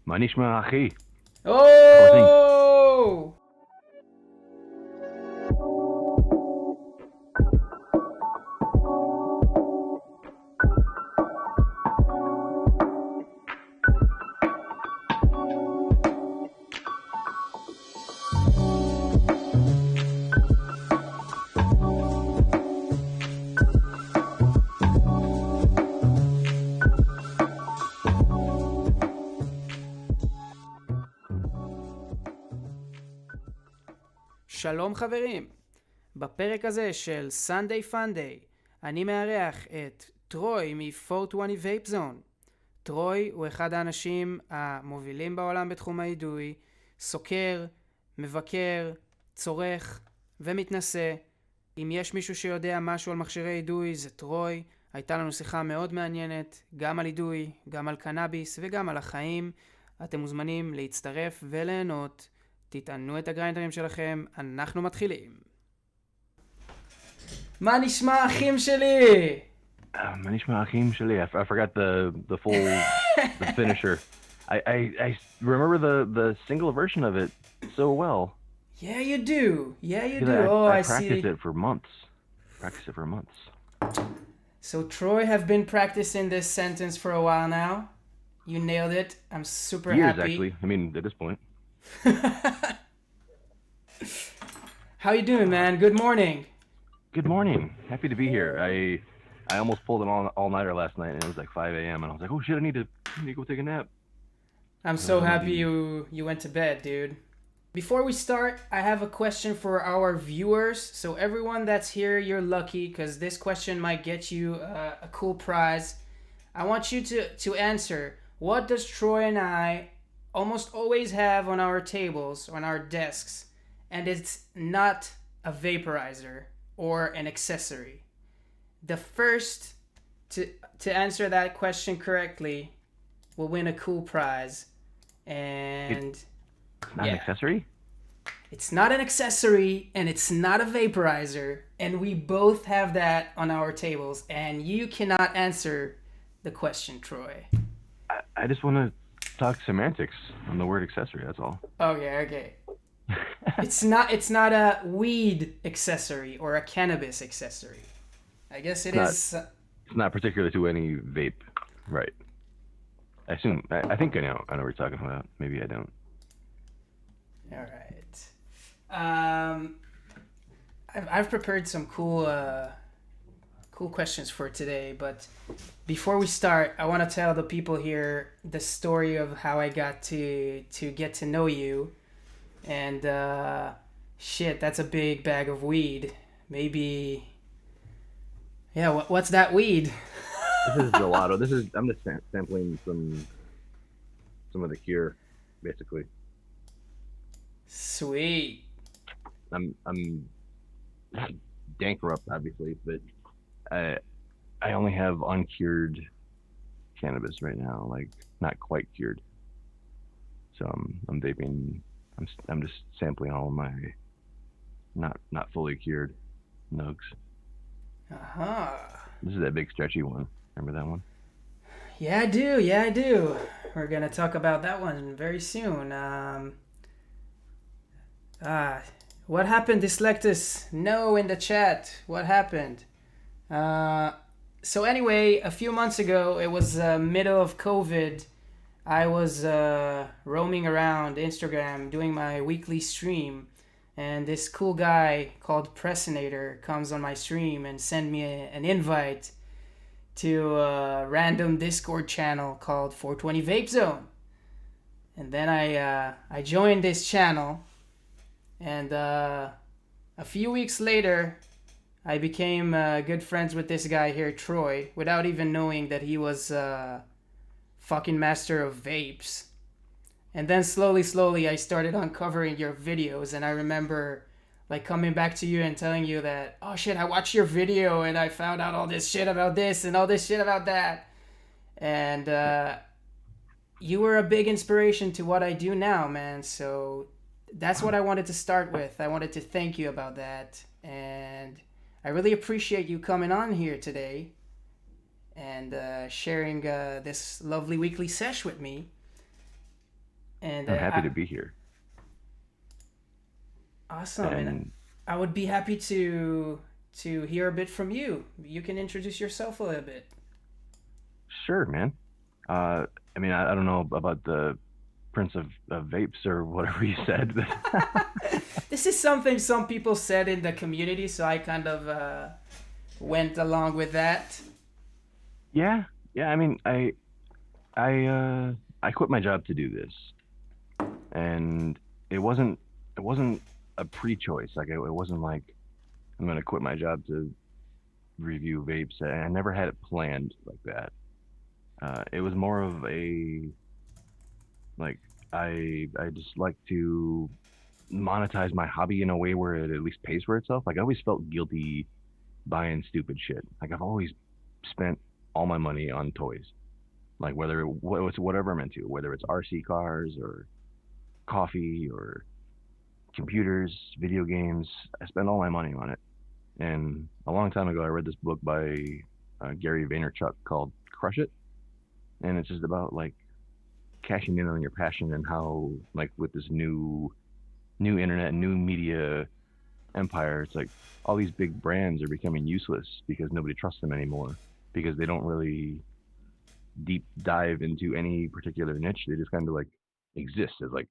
Manishma Achi. Oh! שלום חברים, בפרק הזה של Sunday Funday אני מארח את טרוי מ420VapeZone. טרוי הוא אחד האנשים המובילים בעולם בתחום האידוי, סוקר, מבקר, צורך ומתנסה. אם יש מישהו שיודע משהו על מכשירי אידוי זה טרוי. הייתה לנו שיחה מאוד מעניינת, גם על אידוי, גם על קנאביס וגם על החיים. אתם מוזמנים להצטרף וליהנות. תטענו את הגריינדרים שלכם, אנחנו מתחילים. מה נשמע אחים שלי? מה נשמע אחים שלי? I forgot the full the finisher. I remember the single version of it so well. Yeah, you do. Yeah, you do. I see. practiced it for months. So Troy have been practicing this sentence for a while now. You nailed it. I'm super Years, happy. actually. I mean, at this point. How you doing, man? Good morning. Good morning. Happy to be here. I almost pulled an all-nighter last night, and it was like 5 a.m. and I was like, oh shit, I need to go take a nap. I'm so happy you went to bed, dude. Before we start, I have a question for our viewers. So everyone that's here, you're lucky because this question might get you a cool prize. I want you to answer. What does Troy and I almost always have on our tables, on our desks, and it's not a vaporizer or an accessory? The first to answer that question correctly will win a cool prize. And It's not an accessory? It's not an accessory and it's not a vaporizer, and we both have that on our tables, and you cannot answer the question, Troy. I just want to talk semantics on the word accessory, that's all. Okay. It's not a weed accessory or a cannabis accessory. I guess It's not particular to any vape, right? I think I know what you're talking about. Maybe I don't. All right. I've prepared some cool questions for today, but before we start, I want to tell the people here the story of how I got to get to know you. And shit, that's a big bag of weed. Maybe, yeah. What's that weed? This is gelato. I'm just sampling some of the cure, basically. Sweet. I'm not bankrupt, obviously, but I only have uncured cannabis right now, like not quite cured. So I'm vaping. I'm just sampling all of my not fully cured nugs. This is that big stretchy one. Remember that one? Yeah, I do. We're gonna talk about that one very soon. What happened, Dyslectus? No, in the chat. What happened? So anyway, a few months ago, it was middle of COVID. I was roaming around Instagram doing my weekly stream, and this cool guy called Pressinator comes on my stream and send me an invite to a random Discord channel called 420VapeZone. And then I joined this channel, and a few weeks later I became good friends with this guy here, Troy, without even knowing that he was fucking master of vapes. And then slowly I started uncovering your videos, and I remember like coming back to you and telling you that, oh shit, I watched your video and I found out all this shit about this and all this shit about that. And you were a big inspiration to what I do now, man. So that's what I wanted to start with. I wanted to thank you about that, and I really appreciate you coming on here today and sharing this lovely weekly sesh with me. And I'm happy to be here. awesome. And And I would be happy to hear a bit from you. You can introduce yourself a little bit. sure, man. Uh, I mean, I don't know about the Prince of Vapes or whatever you said, but This is something some people said in the community, so I kind of went along with that. yeah, yeah. I mean, I I quit my job to do this, and it wasn't it wasn't a pre-choice. Like it wasn't like I'm gonna quit my job to review vapes. I never had it planned like that. It was more of a like I just like to monetize my hobby in a way where it at least pays for itself. Like I always felt guilty buying stupid shit. Like I've always spent all my money on toys. Like whether it's whatever I'm into, whether it's RC cars or coffee or computers, video games, I spend all my money on it. And a long time ago, I read this book by Gary Vaynerchuk called Crush It, and it's just about like cashing in on your passion and how like with this new internet, new media empire, it's like all these big brands are becoming useless because nobody trusts them anymore because they don't really deep dive into any particular niche. They just kind of like exist as like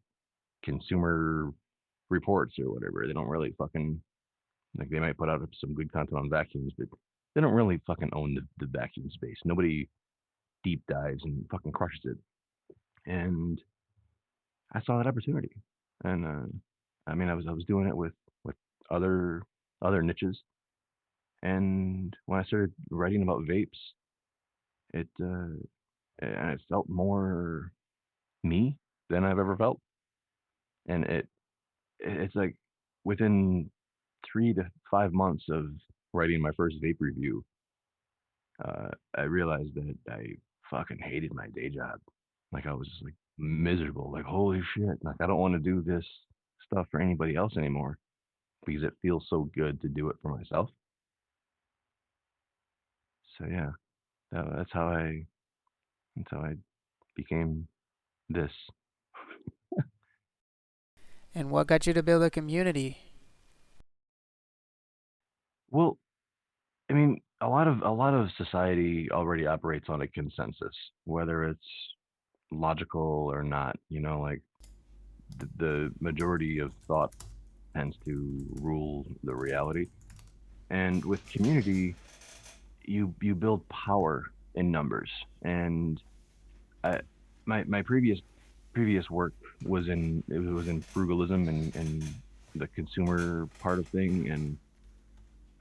consumer reports or whatever. They don't really fucking like they might put out some good content on vacuums, but they don't really fucking own the vacuum space. Nobody deep dives and fucking crushes it. And I saw that opportunity, and I mean, I was doing it with other other niches, and when I started writing about vapes, it and it felt more me than I've ever felt, and it's like within 3 to 5 months of writing my first vape review, I realized that I fucking hated my day job. Like I was just like miserable. Like holy shit! Like I don't want to do this stuff for anybody else anymore because it feels so good to do it for myself. So yeah, that's how I became this. And what got you to build a community? Well, I mean, a lot of society already operates on a consensus, whether it's logical or not. You know, like the majority of thought tends to rule the reality. And with community, you build power in numbers. And I, my previous work was in frugalism and the consumer part of thing, and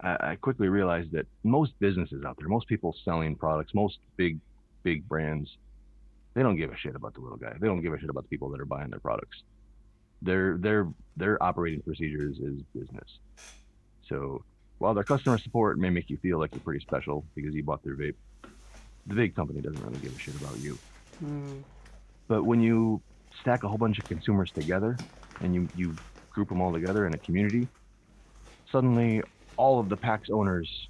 I quickly realized that most businesses out there, most people selling products, most big brands, they don't give a shit about the little guy. They don't give a shit about the people that are buying their products. Their operating procedures is business. So while their customer support may make you feel like you're pretty special because you bought their vape, the big company doesn't really give a shit about you. Hmm. But when you stack a whole bunch of consumers together and you group them all together in a community, suddenly all of the PAX owners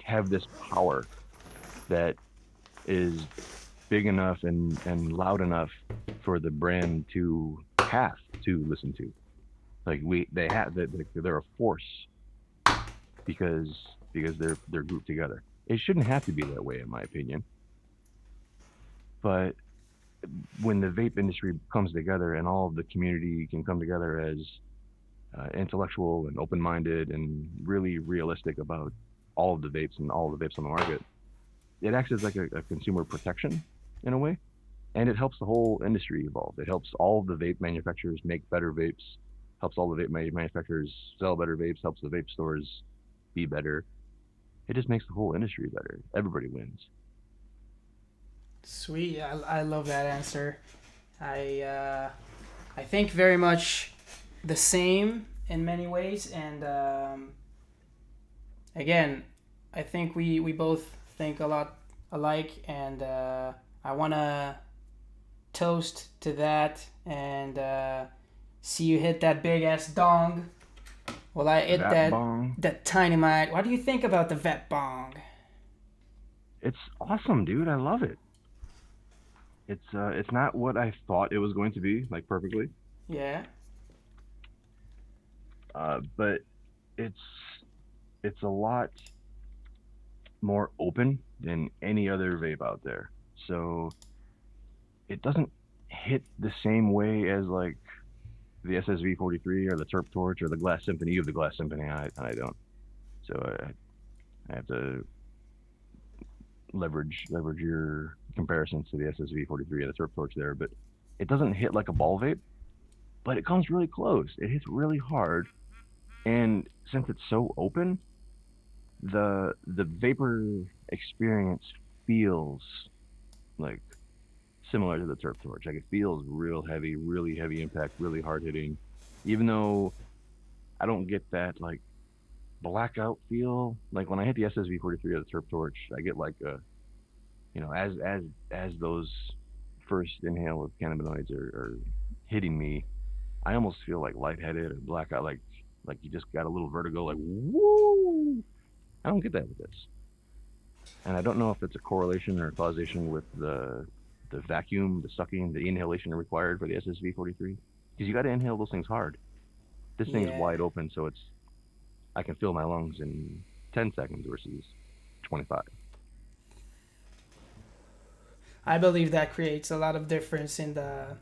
have this power that is big enough and loud enough for the brand to have to listen to. Like they have they're a force because they're grouped together. It shouldn't have to be that way, in my opinion. But when the vape industry comes together and all of the community can come together as intellectual and open-minded and really realistic about all of the vapes and all of the vapes on the market, it acts as like a consumer protection in a way, and it helps the whole industry evolve. It helps all of the vape manufacturers make better vapes, helps all the vape manufacturers sell better vapes, helps the vape stores be better. It just makes the whole industry better. Everybody wins. Sweet. I love that answer. I I think very much the same in many ways, and again, I think we both think a lot alike, and I wanna toast to that and see you hit that big ass dong. Well, I hit That bong, that tiny mite. What do you think about the vet bong? it's awesome, dude. I love it. It's not what I thought it was going to be, like perfectly. Yeah. But it's it's a lot more open than any other vape out there. So it doesn't hit the same way as like the SSV 43 or the Terp Torch or the Glass Symphony. You have the Glass Symphony, I don't. So I have to leverage your comparisons to the SSV 43 or the Terp Torch there, but it doesn't hit like a ball vape, but it comes really close. It hits really hard, and since it's so open, the vapor experience feels like similar to the Turf Torch. Like it feels real heavy, really heavy impact, really hard hitting. Even though I don't get that like blackout feel. Like when I hit the SSV 43 or the Turf Torch, I get like a as those first inhale of cannabinoids are hitting me, I almost feel like lightheaded or blackout, like you just got a little vertigo, like woo. I don't get that with this, and I don't know if it's a correlation or causation with the vacuum, the sucking, the inhalation required for the SSV 43, because you got to inhale those things hard. This thing's Yeah. wide open, so I can fill my lungs in 10 seconds versus 25. I believe that creates a lot of difference in the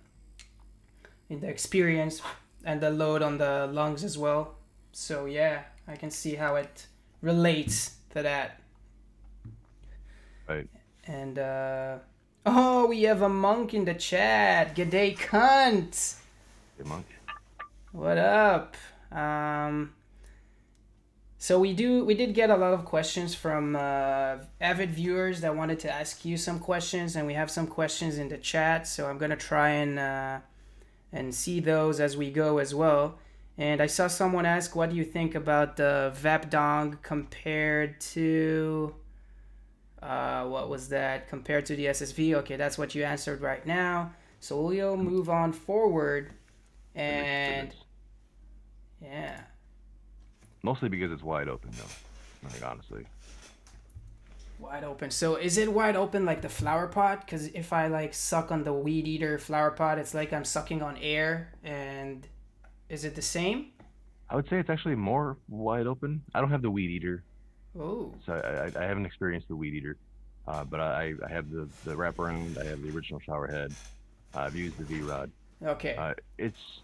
experience and the load on the lungs as well. So yeah, I can see how it relates to that. Right? And oh, we have a monk in the chat. G'day, cunt. Hey, monk. What up? Um, so we did get a lot of questions from avid viewers that wanted to ask you some questions, and we have some questions in the chat. So I'm gonna try and see those as we go as well. And I saw someone ask, "What do you think about the Vapdong compared to what was that? Compared to the SSV?" Okay, that's what you answered right now. So we'll move on forward, It makes a and difference. yeah. Mostly because it's wide open, though. Like honestly, Wide open. So is it wide open like the flower pot? Because if I like suck on the weed eater flower pot, it's like I'm sucking on air. And is it the same? I would say it's actually more wide open. I don't have the weed eater, Oh, so I haven't experienced the weed eater. But I have the wraparound. I have the original shower head. I've used the V Rod. okay. Uh, it's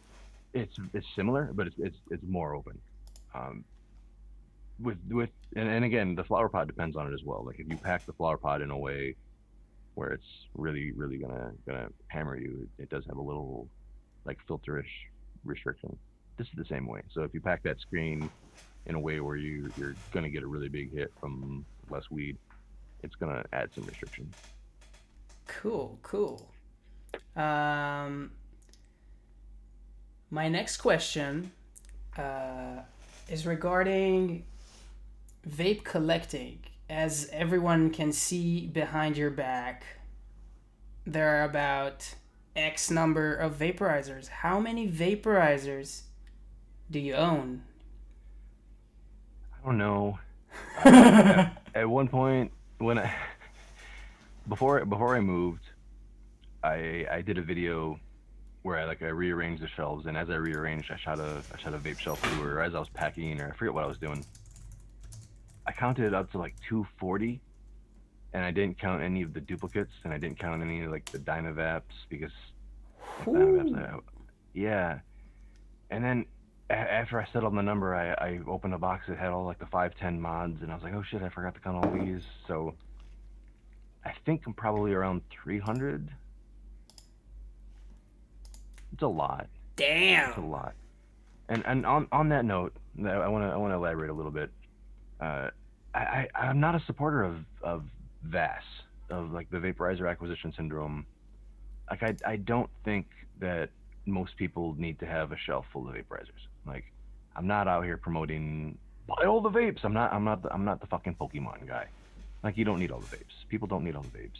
it's similar, but it's more open. Um, with and again, the flower pot depends on it as well. Like if you pack the flower pot in a way where it's really gonna hammer you, it does have a little like filterish restriction. This is the same way. So if you pack that screen in a way where you're gonna get a really big hit from less weed, it's gonna add some restriction. Cool, cool. Um, my next question uh, is regarding vape collecting. As everyone can see behind your back, there are about X number of vaporizers. How many vaporizers do you own? I don't know. At one point when I before I moved, I did a video where I rearranged the shelves, and as I rearranged, I shot a vape shelf through, or as I was packing, or I forget what I was doing. I counted it up to like 240, and I didn't count any of the duplicates, and I didn't count any like the Dynavaps because like Dynavaps, Ooh. yeah. And then after I settled on the number, I opened a box that had all like the 510 mods, and I was like, oh shit, I forgot to count all these. So I think I'm probably around 300. It's a lot. It's a Damn. lot. And on that note, I wanna elaborate a little bit. Uh, I'm not a supporter of VAS, of like the vaporizer acquisition syndrome. Like I don't think that most people need to have a shelf full of vaporizers. Like I'm not out here promoting buy all the vapes. I'm not the fucking Pokemon guy. Like you don't need all the vapes. People don't need all the vapes.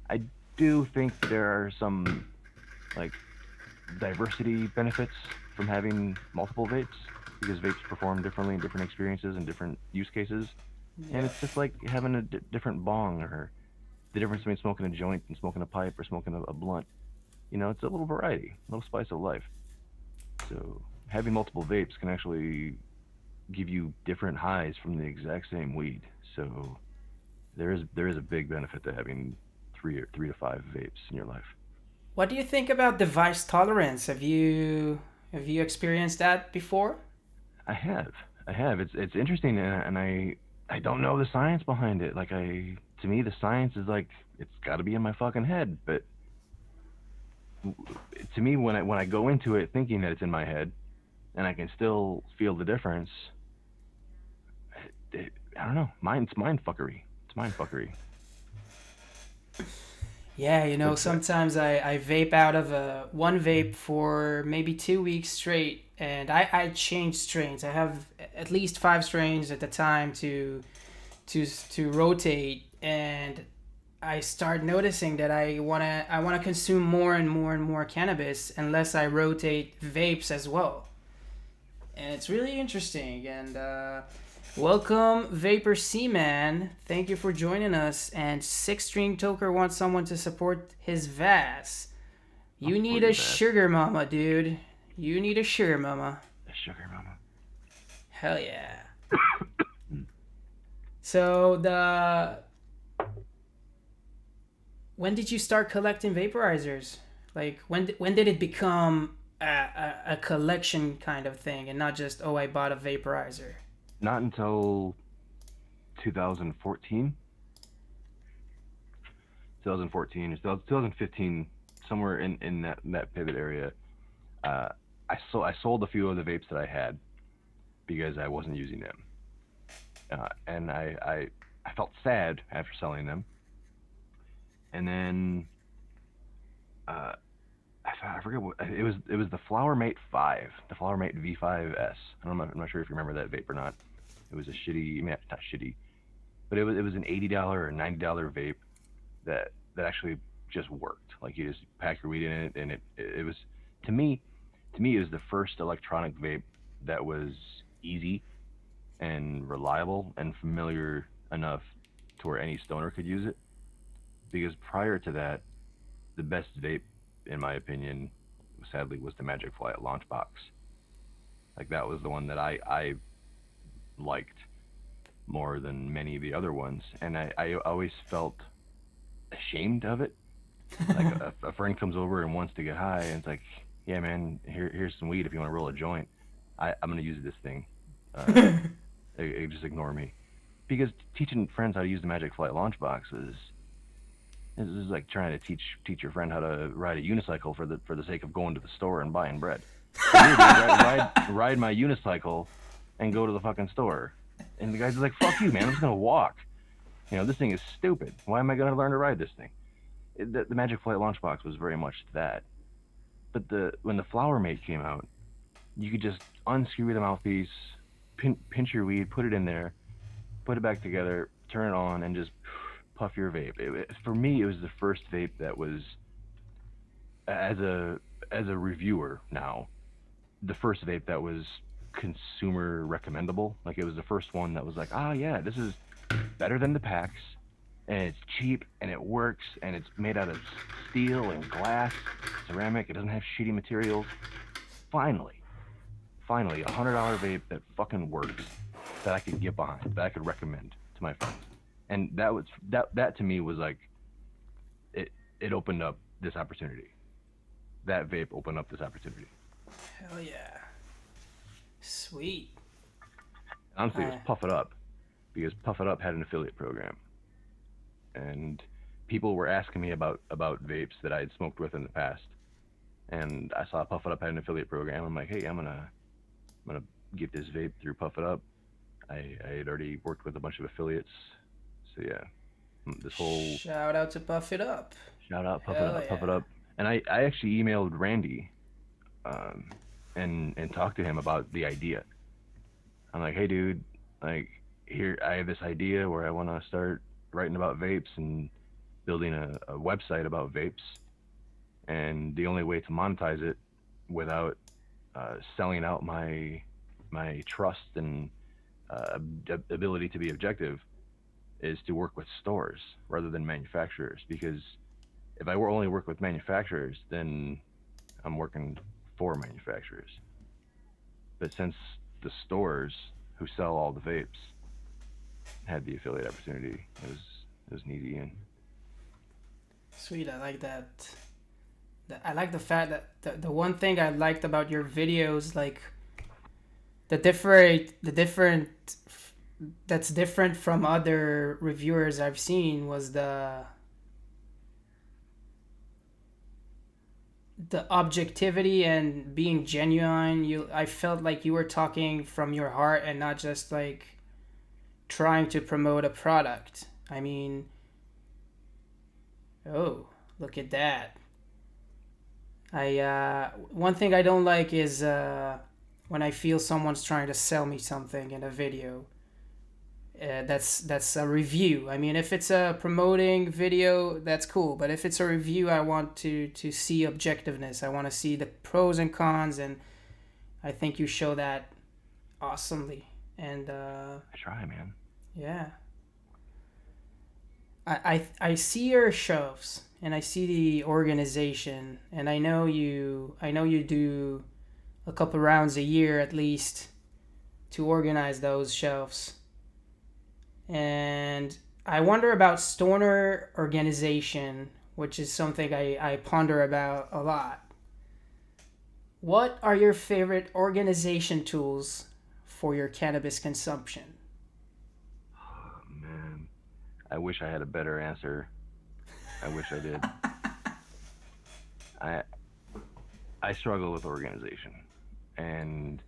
I do think there are some like diversity benefits from having multiple vapes because vapes perform differently in different experiences and different use cases. And Yeah. it's just like having a different bong or the difference between smoking a joint and smoking a pipe or smoking a blunt. It's a little variety, a little spice of life. So having multiple vapes can actually give you different highs from the exact same weed. So there is a big benefit to having three to five vapes in your life. What do you think about device tolerance? Have you experienced that before? I have, I have. It's interesting, and I don't know the science behind it. Like to me, the science is like it's got to be in my fucking head. But to me, when I go into it thinking that it's in my head, and I can still feel the difference, I don't know. It's mind fuckery. It's mind fuckery. Yeah, But sometimes I vape out of one vape for maybe 2 weeks straight, and I change strains. I have at least 5 strains at the time to rotate, and I start noticing that I wanna consume more and more and more cannabis unless I rotate vapes as well, and it's really interesting. And welcome, Vapor Seaman. Thank you for joining us. And Six String Toker wants someone to support his VAS. I'll You support need a your best. sugar mama, dude. You need a sugar mama. The sugar mama. Hell yeah. So when did you start collecting vaporizers? Like when did it become a collection kind of thing and not just, oh, I bought a vaporizer? Not until 2014, 2014 or 2015, somewhere in that pivot area. Uh, I sold a few of the vapes that I had because I wasn't using them, and I felt sad after selling them. And then uh, I forget what it was. It was the Flower Mate 5, the Flower Mate V5S. I'm not sure if you remember that vape or not. It was a shitty, I mean, not shitty, but it was an $80 or $90 vape that actually just worked. Like you just pack your weed in it, and it was to me it was the first electronic vape that was easy and reliable and familiar enough to where any stoner could use it. Because prior to that, the best vape, in my opinion, sadly, was the Magic Fly launch box. Like that was the one that I liked more than many of the other ones, and I always felt ashamed of it. Like a friend comes over and wants to get high, and it's like, yeah, man, here's some weed if you want to roll a joint. I'm gonna use this thing. Uh, just ignore me, because teaching friends how to use the Magic Flight launch box is like trying to teach your friend how to ride a unicycle for the sake of going to the store and buying bread. Come here, dude, ride my unicycle and go to the fucking store. And the guy's like, fuck you, man. I'm just gonna walk. This thing is stupid. Why am I gonna learn to ride this thing? The Magic Flight Launchbox was very much that. But when the Flower Mate came out, you could just unscrew the mouthpiece, pinch your weed, put it in there, put it back together, turn it on, and just puff your vape. For me, it was the first vape that was, as a reviewer now, the first vape that was consumer recommendable. Like it was the first one that was like, yeah, this is better than the packs, and it's cheap, and it works, and it's made out of steel and glass, ceramic. It doesn't have shitty materials. Finally, $100 vape that fucking works, that I could get behind, that I could recommend to my friends. And that to me was like, it opened up this opportunity. That vape opened up this opportunity. Hell yeah. Sweet. Honestly, it was Puff It Up, because Puff It Up had an affiliate program, and people were asking me about vapes that I had smoked with in the past, and I saw Puff It Up had an affiliate program. I'm like, hey, I'm gonna get this vape through Puff It Up. I had already worked with a bunch of affiliates, so yeah, this whole Shout out to Puff It Up. shout out Puff It Hell Up, Puff It yeah. Up. And I actually emailed Randy, um, and talked to him about the idea. I'm like, hey, dude, like, here I have this idea where I want to start writing about vapes and building a website about vapes, and the only way to monetize it without selling out my trust and ability to be objective is to work with stores rather than manufacturers, because if I were only work with manufacturers, then I'm working for manufacturers. But since the stores who sell all the vapes had the affiliate opportunity, it was an easy in. Sweet, I like that. I like the fact that the one thing I liked about your videos, like the different that's different from other reviewers I've seen, was the objectivity and being genuine. I felt like you were talking from your heart and not just like trying to promote a product. I mean, oh, look at that. I one thing I don't like is when I feel someone's trying to sell me something in a video. That's a review. I mean, if it's a promoting video, that's cool. But if it's a review, I want to see objectiveness. I want to see the pros and cons, and I think you show that awesomely. And I try, man. yeah, I see your shelves and I see the organization, and I know you do a couple rounds a year at least to organize those shelves. And I wonder about stoner organization, which is something I ponder about a lot. What are your favorite organization tools for your cannabis consumption? Oh, man, I wish I had a better answer. I wish I did. I I struggle with organization, and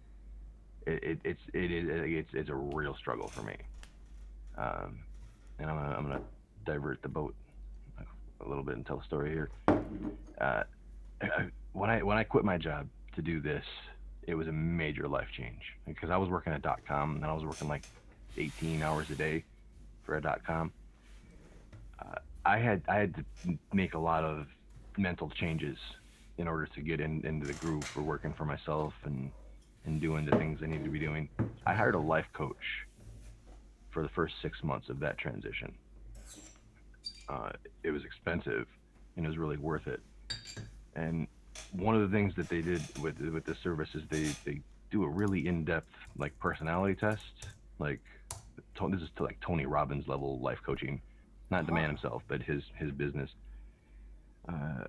it's a real struggle for me. Um, and I'm gonna divert the boat a little bit and tell a story here. Uh, when I quit my job to do this, it was a major life change because I was working at .com and I was working like 18 hours a day for a .com. I had to make a lot of mental changes in order to get into the groove for working for myself and doing the things I needed to be doing. I hired a life coach for the first 6 months of that transition. It was expensive and it was really worth it. And one of the things that they did with this service is they do a really in-depth like personality test. Like this is to like Tony Robbins level life coaching, not the man himself, but his business. Uh,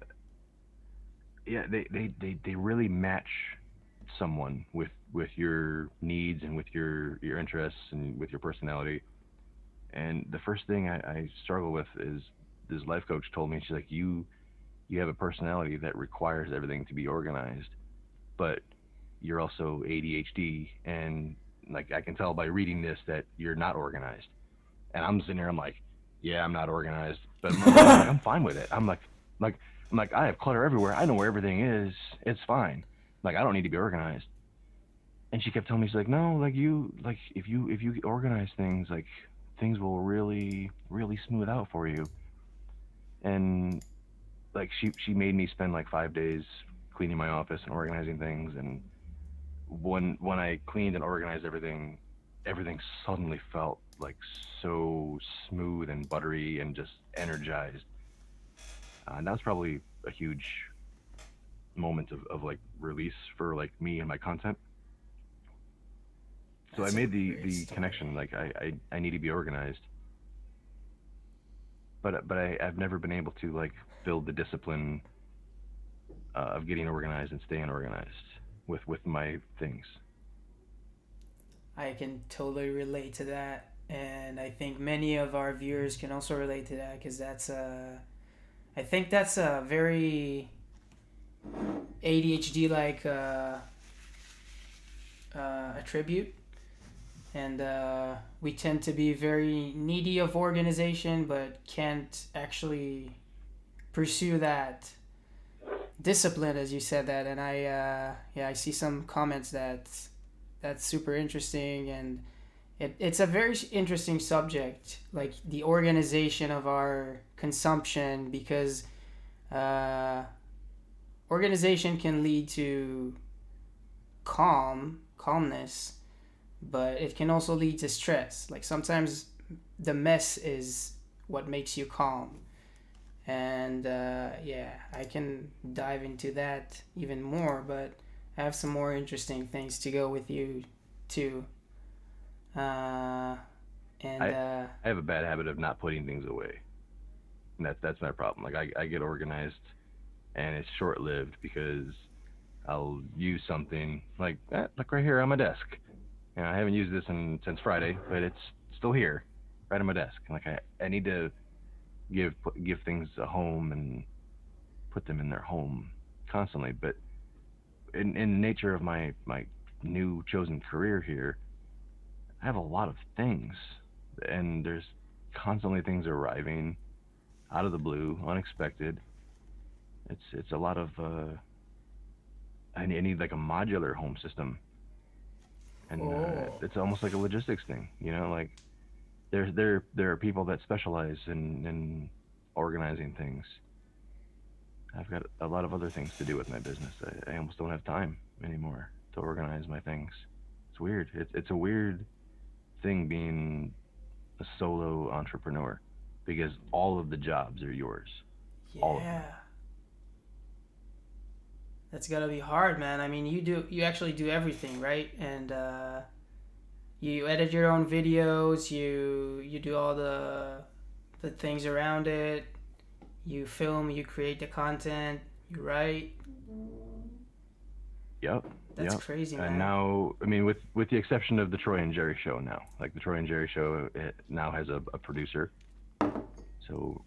yeah, they really match someone with your needs and with your interests and with your personality. And the first thing I struggle with is this life coach told me, she's like, you have a personality that requires everything to be organized, but you're also ADHD, and like I can tell by reading this that you're not organized. And I'm sitting here, I'm like, yeah, I'm not organized, but I'm fine with it. Like I'm like I have clutter everywhere. I know where everything is. It's fine. Like I don't need to be organized. And she kept telling me, she's like, no, like you, like if you organize things, like things will really smooth out for you. And like she made me spend like 5 days cleaning my office and organizing things. And when I cleaned and organized everything suddenly felt like so smooth and buttery and just energized. And that was probably a huge moment of like release for like me and my content. So I That's a made the great the story. connection, like I need to be organized, but I've never been able to like build the discipline of getting organized and staying organized with my things. I can totally relate to that, and I think many of our viewers can also relate to that because I think that's a very ADHD like attribute, and we tend to be very needy of organization, but can't actually pursue that discipline as you said that. And I see some comments that's super interesting, and it's a very interesting subject, like the organization of our consumption, because uh, organization can lead to calmness, but it can also lead to stress. Like sometimes the mess is what makes you calm. And yeah, I can dive into that even more, but I have some more interesting things to go with you too. Uh, and I I have a bad habit of not putting things away. And that's my problem. Like I get organized and it's short lived because I'll use something like right here on my desk. I haven't used this since Friday, but it's still here, right on my desk. And like I need to give things a home and put them in their home constantly. But in the nature of my new chosen career here, I have a lot of things, and there's constantly things arriving out of the blue, unexpected. It's a lot of I need like a modular home system, and oh, it's almost like a logistics thing. Like there are people that specialize in organizing things. I've got a lot of other things to do with my business. I almost don't have time anymore to organize my things. It's weird. It's a weird thing being a solo entrepreneur because all of the jobs are yours, all of them. yeah, that's gotta be hard, man. I mean, you actually do everything, right? And you edit your own videos. You do all the things around it. You film. You create the content. You write. Yep, That's yep. crazy, And man. now, I mean, with the exception of the Troy and Jerry show now, like the Troy and Jerry show, it now has a producer. So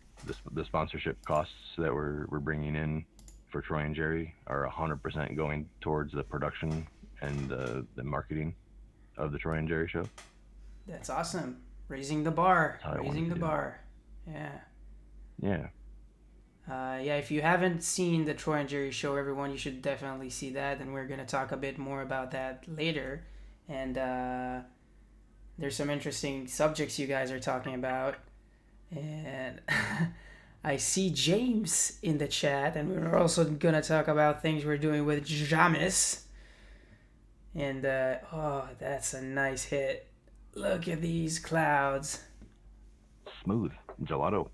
the sponsorship costs that we're bringing in for Troy and Jerry are 100% going towards the production and the marketing of the Troy and Jerry show. That's awesome. Raising the bar. That's how I wanted Raising to the do it. bar. Yeah. Yeah. Yeah, if you haven't seen the Troy and Jerry show, everyone, you should definitely see that. And we're going to talk a bit more about that later. And there's some interesting subjects you guys are talking about. And I see James in the chat. And we're also going to talk about things we're doing with Jamis. And oh, that's a nice hit. Look at these clouds. Smooth gelato.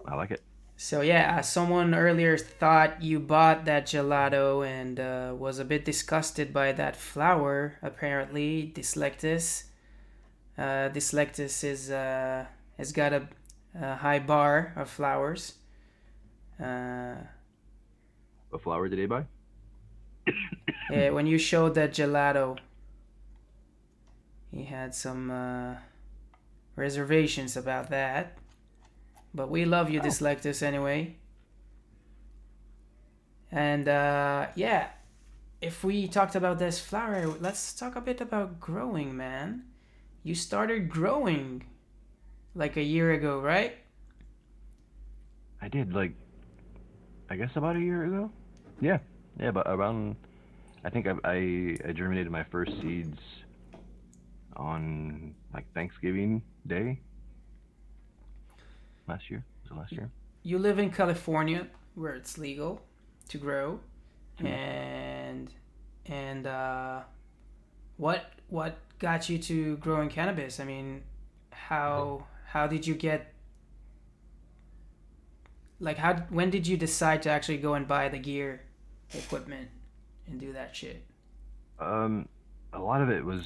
I like it. So yeah, someone earlier thought you bought that gelato and was a bit disgusted by that flower. Apparently, Dyslactus. Dyslactus is has got a high bar of flowers. Uh, What flower did he buy? yeah, when you showed that gelato, he had some reservations about that. But we love you, Oh, Dyslactus, anyway. And yeah, if we talked about this flower, let's talk a bit about growing, man. You started growing like a year ago, right? I did I guess about a year ago. Yeah, yeah, but around I think I germinated my first seeds on like Thanksgiving Day last year. Was it last year? You live in California, where it's legal to grow, True. and and what got you to growing cannabis? I mean, how did you get like how when did you decide to actually go and buy the gear, equipment, and do that shit? Um, a lot of it was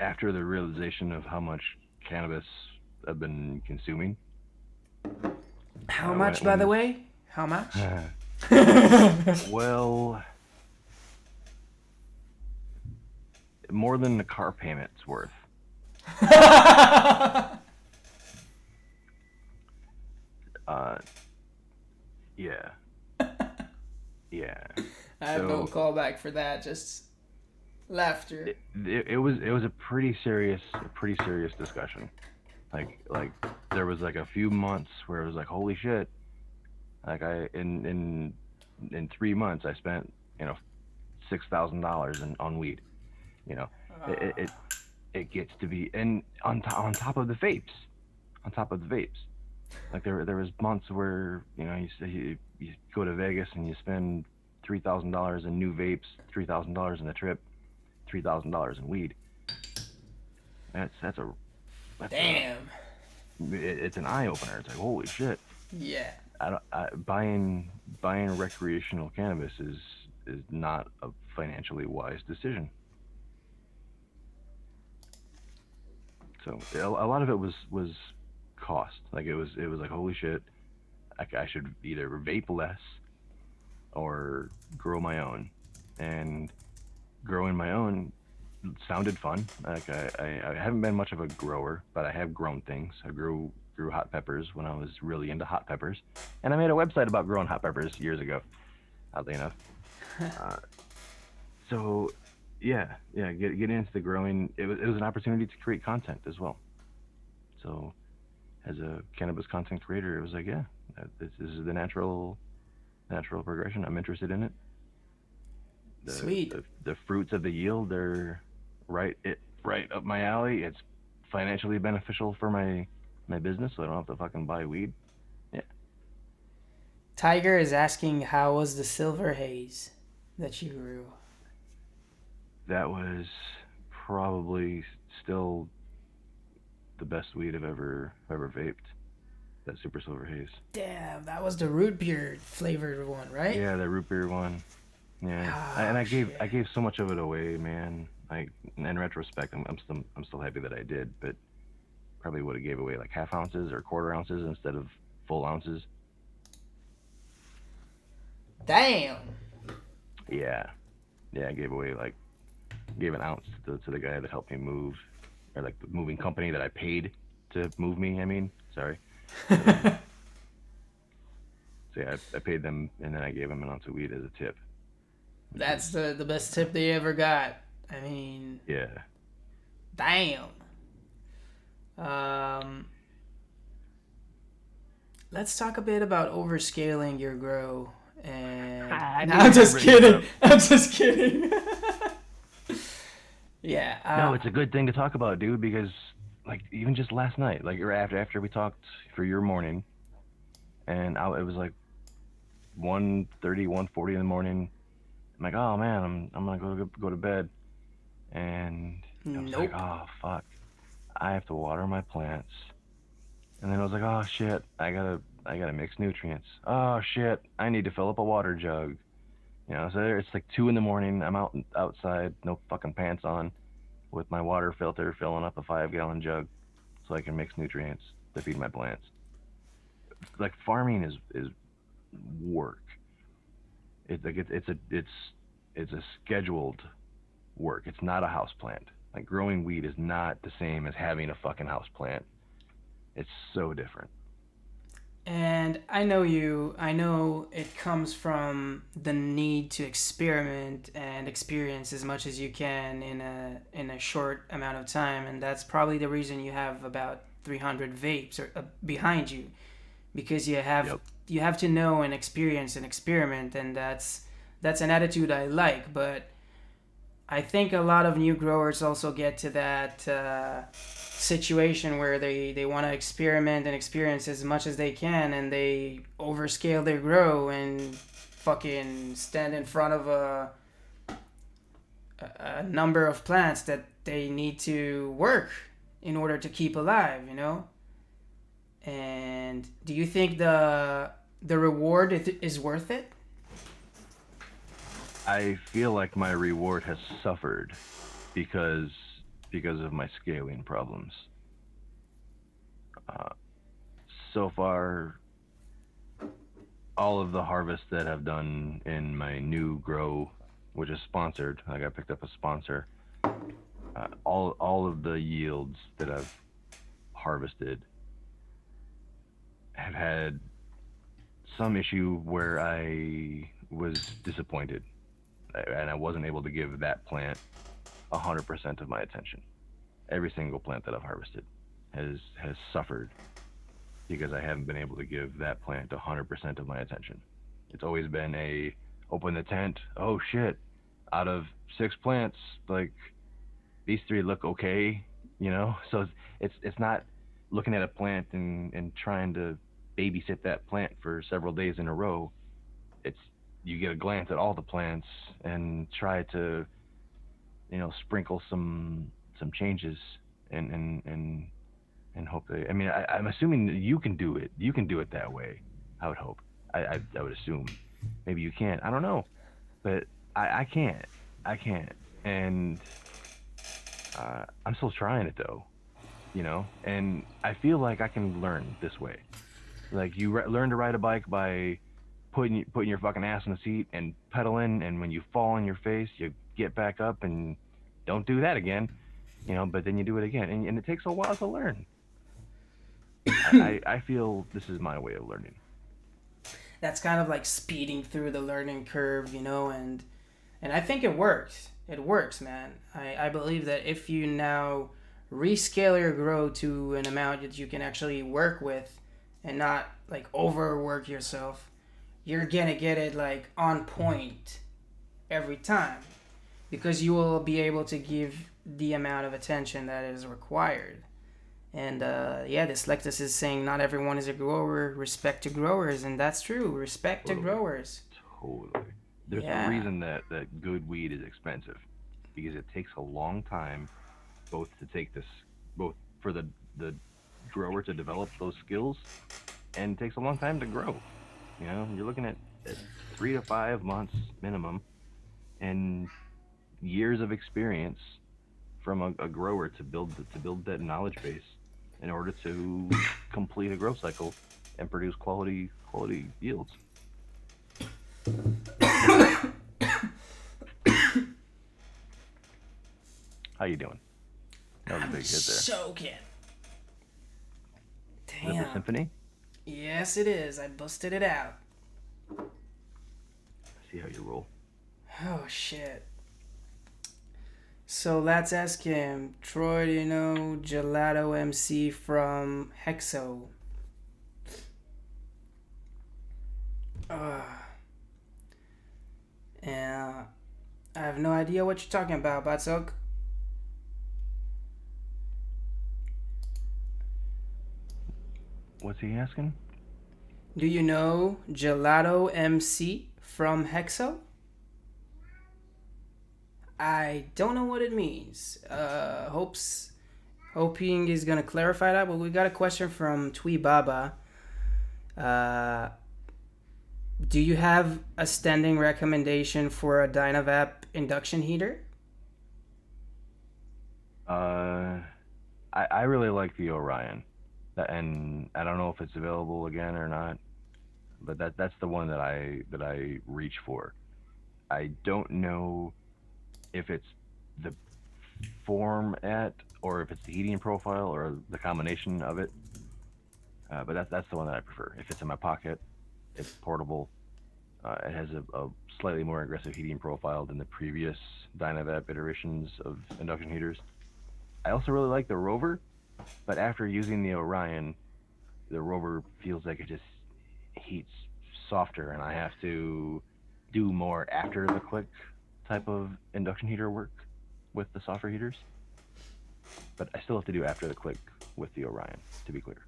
after the realization of how much cannabis I've been consuming. How When much, by the when way? How much? well, more than the car payment's worth. Uh, yeah, yeah. I have no So callback for that. Just laughter. it was a pretty serious discussion. Like there was like a few months where it was like holy shit. Like in 3 months I spent $6,000 on weed. You know, it, it Uh, it it gets to be and on top of the vapes, on top of the vapes. Like there was months where you say you go to Vegas and you spend $3,000 in new vapes, $3,000 in a trip, $3,000 in weed. That's a That's Damn. it's an eye opener. It's like holy shit. Yeah. Buying recreational cannabis is not a financially wise decision. So a lot of it was cost. Like it was like holy shit. I should either vape less or grow my own. And growing my own sounded fun. Like I haven't been much of a grower, but I have grown things. I grew hot peppers when I was really into hot peppers, and I made a website about growing hot peppers years ago. Oddly enough, uh, so yeah, getting into the growing, it was an opportunity to create content as well. So as a cannabis content creator, it was like yeah, this is the natural progression. I'm interested in it. the Sweet. the fruits of the yield are right up my alley. It's financially beneficial for my business, so I don't have to fucking buy weed. Yeah, Tiger is asking how was the silver haze that you grew? that was probably still the best weed I've ever vaped. That super silver haze. Damn, that was the root beer flavored one, right? Yeah, the root beer one. Yeah, and Oh I shit. gave so much of it away, man. Like in retrospect, I'm still happy that I did, but probably would have gave away like half ounces or quarter ounces instead of full ounces. Damn. Yeah, yeah, I gave an ounce to the guy that helped me move, or like the moving company that I paid to move me. I mean, sorry. So, so yeah, I paid them, and then I gave him an ounce of weed as a tip, which was That's the best tip they ever got. I mean, yeah. damn. Um, let's talk a bit about overscaling your grow. And I no, knew I'm you were gonna just bring that kidding. up. I'm just kidding. Yeah. No, it's a good thing to talk about, dude, because like even just last night, like or after we talked for your morning, and it was like 1:30, 1:40 in the morning. I'm like, oh man, I'm gonna go to bed, and I was like, Nope. oh fuck, I have to water my plants. And then I was like, oh shit, I gotta mix nutrients. Oh shit, I need to fill up a water jug. So it's like 2 in the morning. I'm outside, no fucking pants on, with my water filter filling up a 5-gallon jug so I can mix nutrients to feed my plants. Like farming is work. It's a scheduled work. It's not a house plant. Like growing weed is not the same as having a fucking house plant. It's so different. And I know you. I know it comes from the need to experiment and experience as much as you can in a short amount of time, and that's probably the reason you have about 300 vapes behind you, because Yep. you have to know and experience and experiment, and that's an attitude I like. But I think a lot of new growers also get to that situation where they want to experiment and experience as much as they can, and they overscale their grow and fucking stand in front of a number of plants that they need to work in order to keep alive, you know? And do you think the reward is worth it? I feel like my reward has suffered because because of my scaling problems. Uh, so far, all of the harvests that I've done in my new grow, which is sponsored, like I picked up a sponsor. All of the yields that I've harvested have had some issue where I was disappointed and I wasn't able to give that plant 100% of my attention. Every single plant that I've harvested has suffered because I haven't been able to give that plant 100% of my attention. It's always been a open the tent. Oh shit! Out of 6 plants, like these 3 look okay. So it's not looking at a plant and trying to babysit that plant for several days in a row. It's you get a glance at all the plants and try to sprinkle some changes and and hope they. I mean, I'm assuming that you can do it. You can do it that way. I would hope. I would assume. Maybe you can't. I don't know, but I can't. I can't. And I'm still trying it though. And I feel like I can learn this way. Like you learn to ride a bike by putting your fucking ass in the seat and pedaling, and when you fall on your face, you get back up and don't do that again. But then you do it again, and it takes a while to learn. I feel this is my way of learning. That's kind of like speeding through the learning curve, and I think it works. It works, man. I believe that if you now rescale your grow to an amount that you can actually work with and not like overwork yourself, you're gonna get it like on point every time because you will be able to give the amount of attention that is required. And yeah, this Lectus is saying not everyone is a grower. Respect to growers, and that's true. Respect to Totally. growers. Totally. There's a Yeah. reason that good weed is expensive, because it takes a long time, both for the grower to develop those skills, and it takes a long time to grow. You're looking at 3 to 5 months minimum, and years of experience from a grower to build that knowledge base in order to complete a growth cycle and produce quality yields. How you doing? That was a big hit there. Soaking. Is that the Damn. symphony? Yes, it is. I busted it out. See how you roll. Oh shit. So let's ask him, Troy, do you know Gelato MC from Hexo? Yeah, I have no idea what you're talking about, Batsok. What's he asking? Do you know Gelato MC from Hexo? I don't know what it means. Hoping he's gonna clarify that. But we got a question from Twee Baba. Do you have a standing recommendation for a Dynavap induction heater? I really like the Orion, and I don't know if it's available again or not, but that's the one that I reach for. I don't know if it's the format or if it's the heating profile or the combination of it, but that's the one that I prefer. If it's in my pocket, it's portable. It has a slightly more aggressive heating profile than the previous Dynavap iterations of induction heaters. I also really like the Rover, but after using the Orion, the Rover feels like it just heats softer, and I have to do more after the click type of induction heater work with the softer heaters. But I still have to do after the click with the Orion, to be clear.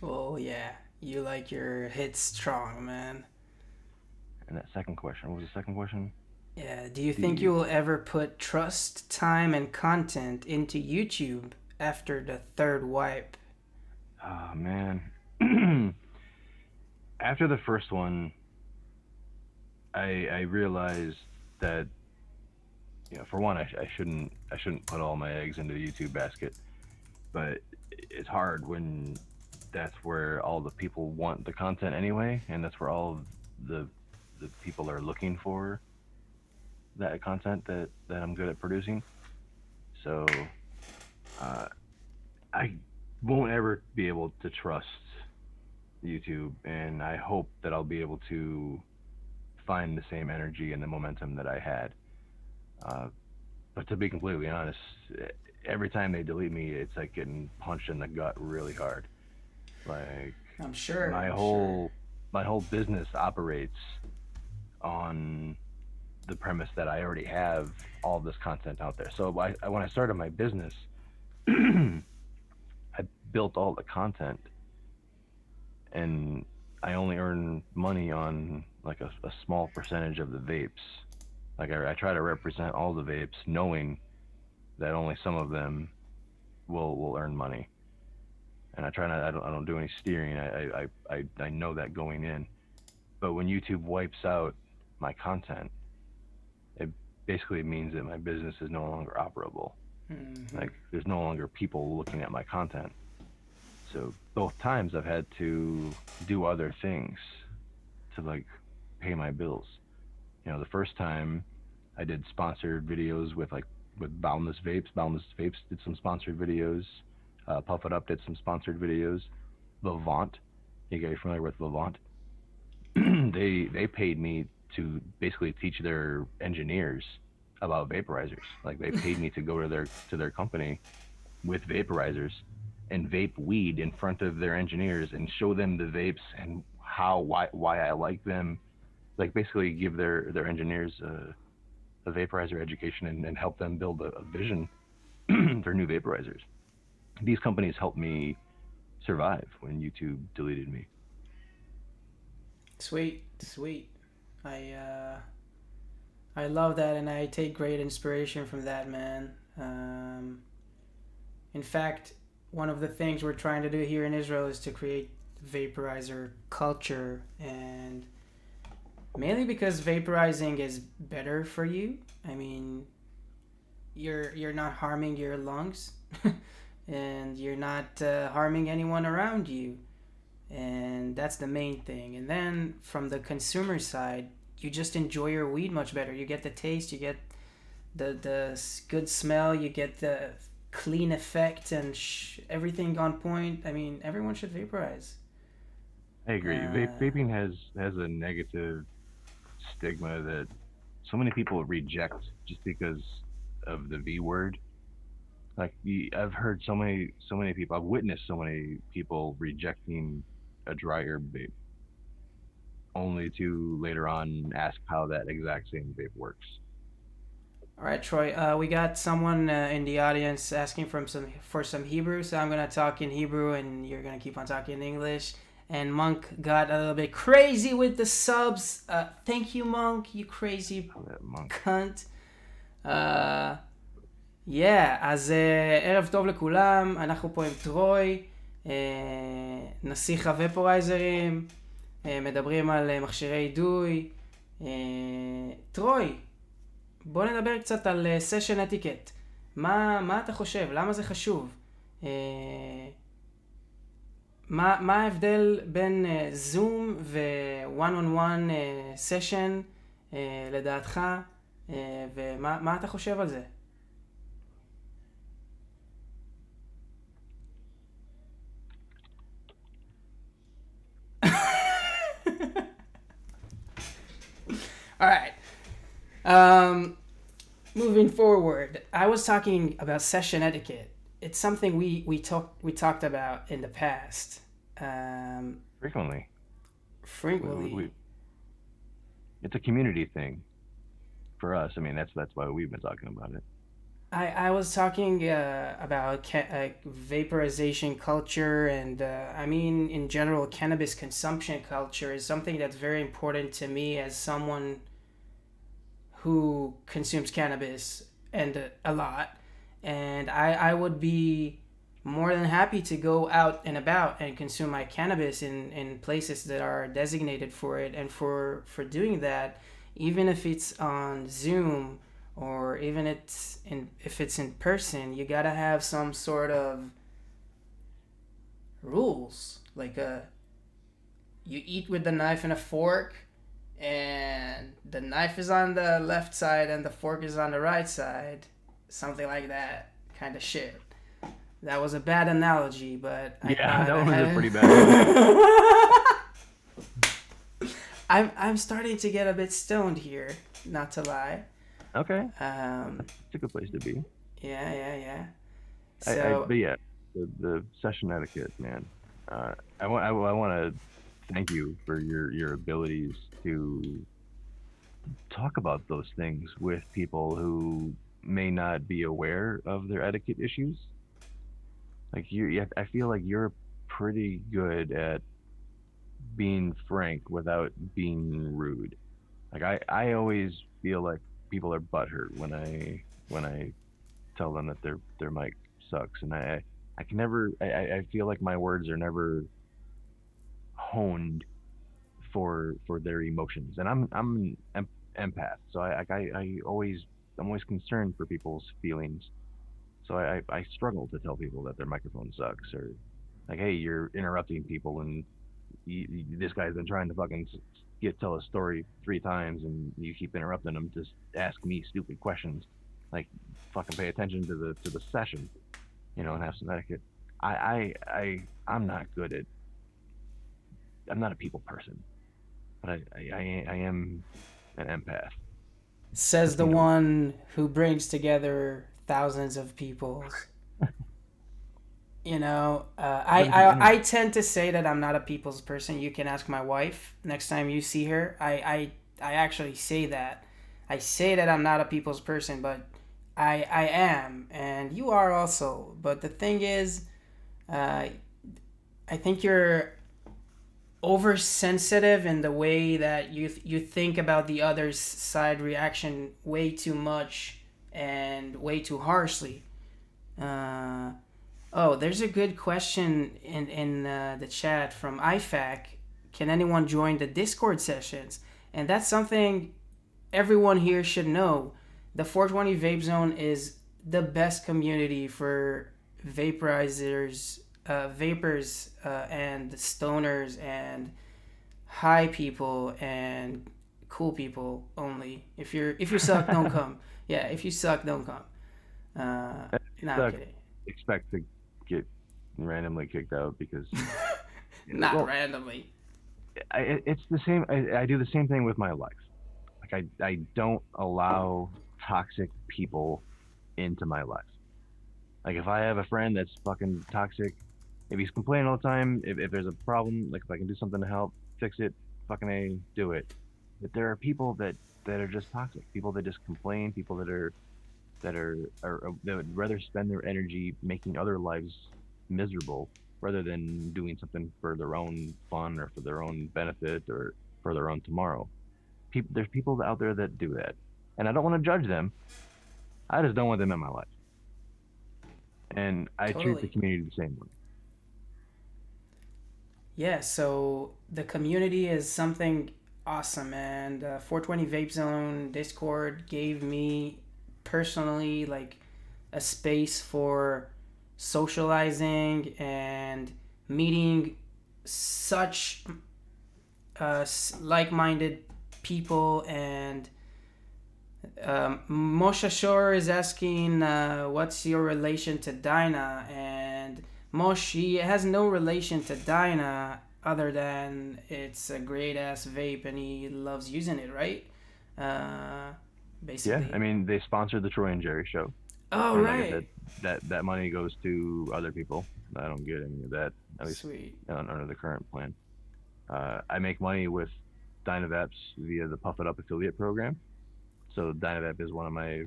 Well, yeah, you like your hits strong, man. And that second question, what was the second question? Yeah, do you think you will ever put trust, time, and content into YouTube after the third wipe? Oh, man. After the first one, I realized that, for one, I shouldn't put all my eggs into the YouTube basket, but it's hard when that's where all the people want the content anyway, and that's where all of the people are looking for that content that I'm good at producing. So I won't ever be able to trust YouTube, and I hope that I'll be able to find the same energy and the momentum that I had. But to be completely honest, every time they delete me, it's like getting punched in the gut really hard. Like I'm sure. my whole business operates on the premise that I already have all this content out there. So when I started my business, I built all the content, and I only earn money on like a small percentage of the vapes. Like I try to represent all the vapes, knowing that only some of them will earn money. And I try not. I don't do any steering. I know that going in. But when YouTube wipes out my content, it basically means that my business is no longer operable. Mm-hmm. Like there's no longer people looking at my content. So both times I've had to do other things to like pay my bills. The first time I did sponsored videos with Boundless Vapes. Boundless Vapes did some sponsored videos. Puff It Up did some sponsored videos. Vivant, you guys familiar with Vivant? They paid me to basically teach their engineers about vaporizers. Like they paid me to go to their company with vaporizers and vape weed in front of their engineers and show them the vapes and why I like them. Like basically give their engineers a vaporizer education and help them build a vision for new vaporizers. These companies helped me survive when YouTube deleted me. Sweet, sweet. I I love that, and I take great inspiration from that, man. In fact, one of the things we're trying to do here in Israel is to create vaporizer culture, and mainly because vaporizing is better for you. I mean, you're not harming your lungs, and you're not harming anyone around you, and that's the main thing. And then from the consumer side, you just enjoy your weed much better. You get the taste, you get the good smell, you get the clean effect, and everything on point. I mean, everyone should vaporize. I agree. Uh, Vaping has a negative stigma that so many people reject just because of the V word. Like I've heard so many people. I've witnessed so many people rejecting a dry herb vape, only to later on ask how that exact same vape works. all right, Troy. We got someone in the audience asking for some Hebrew, so I'm gonna talk in Hebrew, and you're gonna keep on talking in English. And Monk got a little bit crazy with the subs. Thank you, Monk. You crazy That monk. cunt. Uh, אז ערב טוב לכולם, אנחנו פה עם טרוי, נסיך הוופורייזרים, מדברים על מכשירי אידוי. טרוי, בוא נדבר קצת על סשן אתיקט. מה אתה חושב? למה זה חשוב? מה ההבדל בין זום ו-one on one סשן לדעתך? ומה אתה חושב על זה? All right. Moving forward, I was talking about session etiquette. It's something we talked about in the past. Frequently, Frequently. it's a community thing for us. I mean, that's why we've been talking about it. I was talking about vaporization culture, and I mean, in general, cannabis consumption culture is something that's very important to me as someone who consumes cannabis and a lot. And I would be more than happy to go out and about and consume my cannabis in places that are designated for it. And for doing that, even if it's on Zoom or even if it's in person, you gotta have some sort of rules. Like you eat with the knife and a fork, and the knife is on the left side and the fork is on the right side. Something like that kind of shit. That was a bad analogy, but Yeah, that was a pretty bad one. I'm starting to get a bit stoned here, not to lie. Okay, it's a good place to be. Yeah. But yeah, the session etiquette, man. I want to thank you for your abilities to talk about those things with people who may not be aware of their etiquette issues. Like I feel like you're pretty good at being frank without being rude. Like I always feel like people are butthurt when I tell them that their mic sucks, and I can never. I feel like my words are never honed for their emotions, and I'm an empath, so I'm always concerned for people's feelings. So I struggle to tell people that their microphone sucks, or like, hey, you're interrupting people, and this guy's been trying to fucking tell a story 3 times, and you keep interrupting him. Just ask me stupid questions, like fucking pay attention to the session, and have some etiquette. I'm not good at. I'm not a people person, but I am an empath. Says the You know, one who brings together thousands of peoples. what is the I internet? tend to say that I'm not a people's person. You can ask my wife next time you see her. I actually say that. I say that I'm not a people's person, but I am, and you are also. But the thing is, uh, I think you're oversensitive in the way that you think about the other side reaction way too much and way too harshly. Uh, Oh, there's a good question in the chat from IFAC. Can anyone join the Discord sessions? And that's something everyone here should know. The 420 Vape Zone is the best community for vaporizers, vapors, and stoners and high people and cool people only. If you suck, don't come. Yeah, if you suck, don't come. No, I'm I kidding. expect to get randomly kicked out because, Not well, randomly. it's the same. I do the same thing with my life. Like I don't allow toxic people into my life. Like if I have a friend that's fucking toxic, if he's complaining all the time, if there's a problem, like if I can do something to help fix it, fucking a do it. But there are people that are just toxic. People that just complain. People that would rather spend their energy making other lives miserable rather than doing something for their own fun or for their own benefit or for their own tomorrow. There's people out there that do that, and I don't want to judge them. I just don't want them in my life, and I treat the Totally. community the same way. Yeah, so the community is something awesome, and 420 Vape Zone Discord gave me personally like a space for socializing and meeting such like-minded people. And Moshe Shore is asking, what's your relation to Dinah? And Moshe has no relation to Dinah other than it's a great ass vape and he loves using it, right? Uh, Yeah, I Basically. mean they sponsored the Troy and Jerry show, Oh, and like I said, right. that money goes to other people. I don't get any of that, at least Sweet. under the current plan. I make money with Dynavaps via the Puff It Up affiliate program. So Dynavap is one of my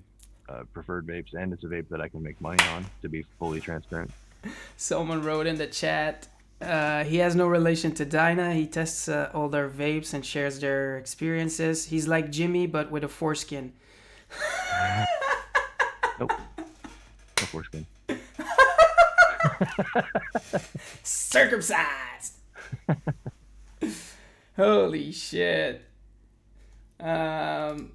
preferred vapes, and it's a vape that I can make money on. To be fully transparent. Someone wrote in the chat. He has no relation to Dinah. He tests all their vapes and shares their experiences. He's like Jimmy, but with a foreskin. Nope, no foreskin. Circumcised. Holy shit. Um,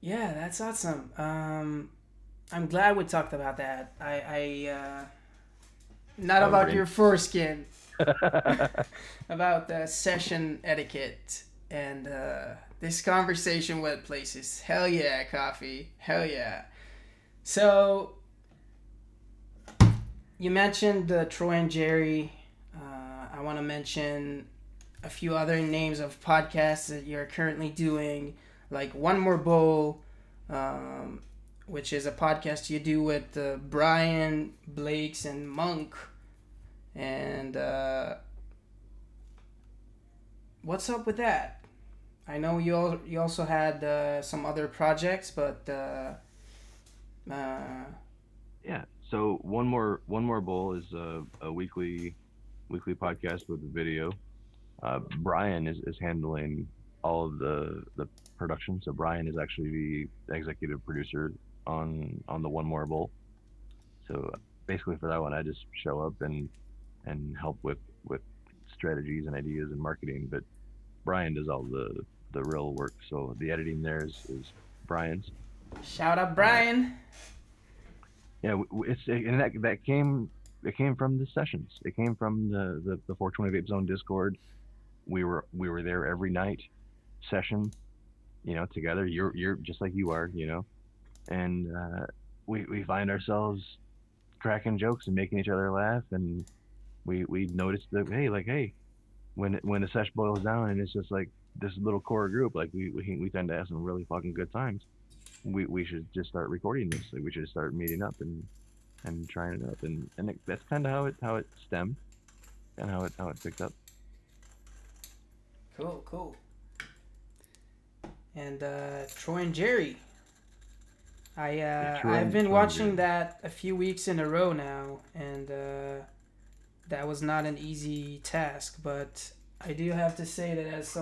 yeah, that's awesome. I'm glad we talked about that. Not Oh, about brain. your foreskin, about the session etiquette and this conversation went places. Hell yeah, coffee. Hell yeah. So you mentioned Troy and Jerry. I want to mention a few other names of podcasts that you're currently doing, like One More Bowl, um, which is a podcast you do with Brian, Blakes, and Monk. And what's up with that? I know you also had some other projects, but uh, Yeah. So one more bowl is a weekly podcast with a video. Brian is handling all of the production. So Brian is actually the executive producer on the One More Bowl. So basically for that one, I just show up and help with strategies and ideas and marketing. But Brian does all the real work. So the editing there is Brian's. Shout out Uh, Brian. yeah, it's and that came it came from the sessions. It came from the 420 Vape Zone Discord. We were there every night session, together. You're just like you are, and we find ourselves cracking jokes and making each other laugh, and we noticed that hey, when the sesh boils down and it's just like this little core group, like we tend to have some really fucking good times. We should just start recording this. Like we should start meeting up and trying it up, and that's kind of how it stemmed and how it picked up. Cool, cool. And Troy and Jerry. Yeah, I've been Troy and watching Jerry. that a few weeks in a row now, and that was not an easy task. But I do have to say that as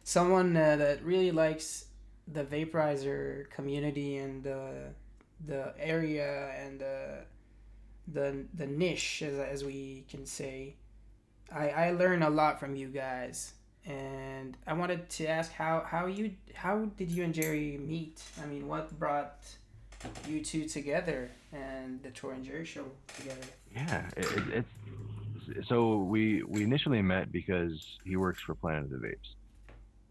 someone that really likes the vaporizer community and the area and the niche, as we can say, I learn a lot from you guys. And I wanted to ask how did you and Jerry meet? I mean, what brought you two together and the Troy and Jerry show together? Yeah, it's so we initially met because he works for Planet of the Vapes,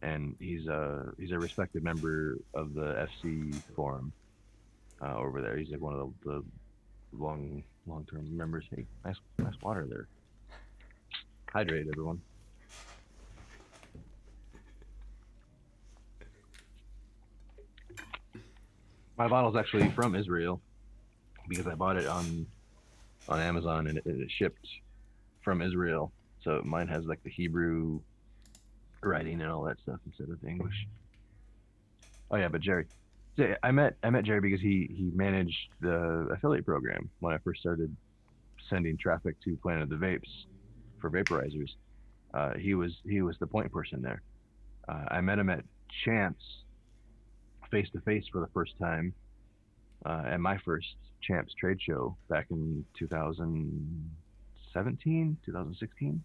and he's a respected member of the FC forum over there. He's like one of the long term members. Hey, nice water there. Hydrate, everyone. My bottle's actually from Israel because I bought it on Amazon, and it shipped from Israel. So mine has like the Hebrew writing and all that stuff instead of English. Oh yeah, but Jerry. Yeah, I met Jerry because he managed the affiliate program when I first started sending traffic to Planet of the Vapes for vaporizers. He was the point person there. I met him at Champs face to face for the first time at my first Champs trade show back in 2017, 2016,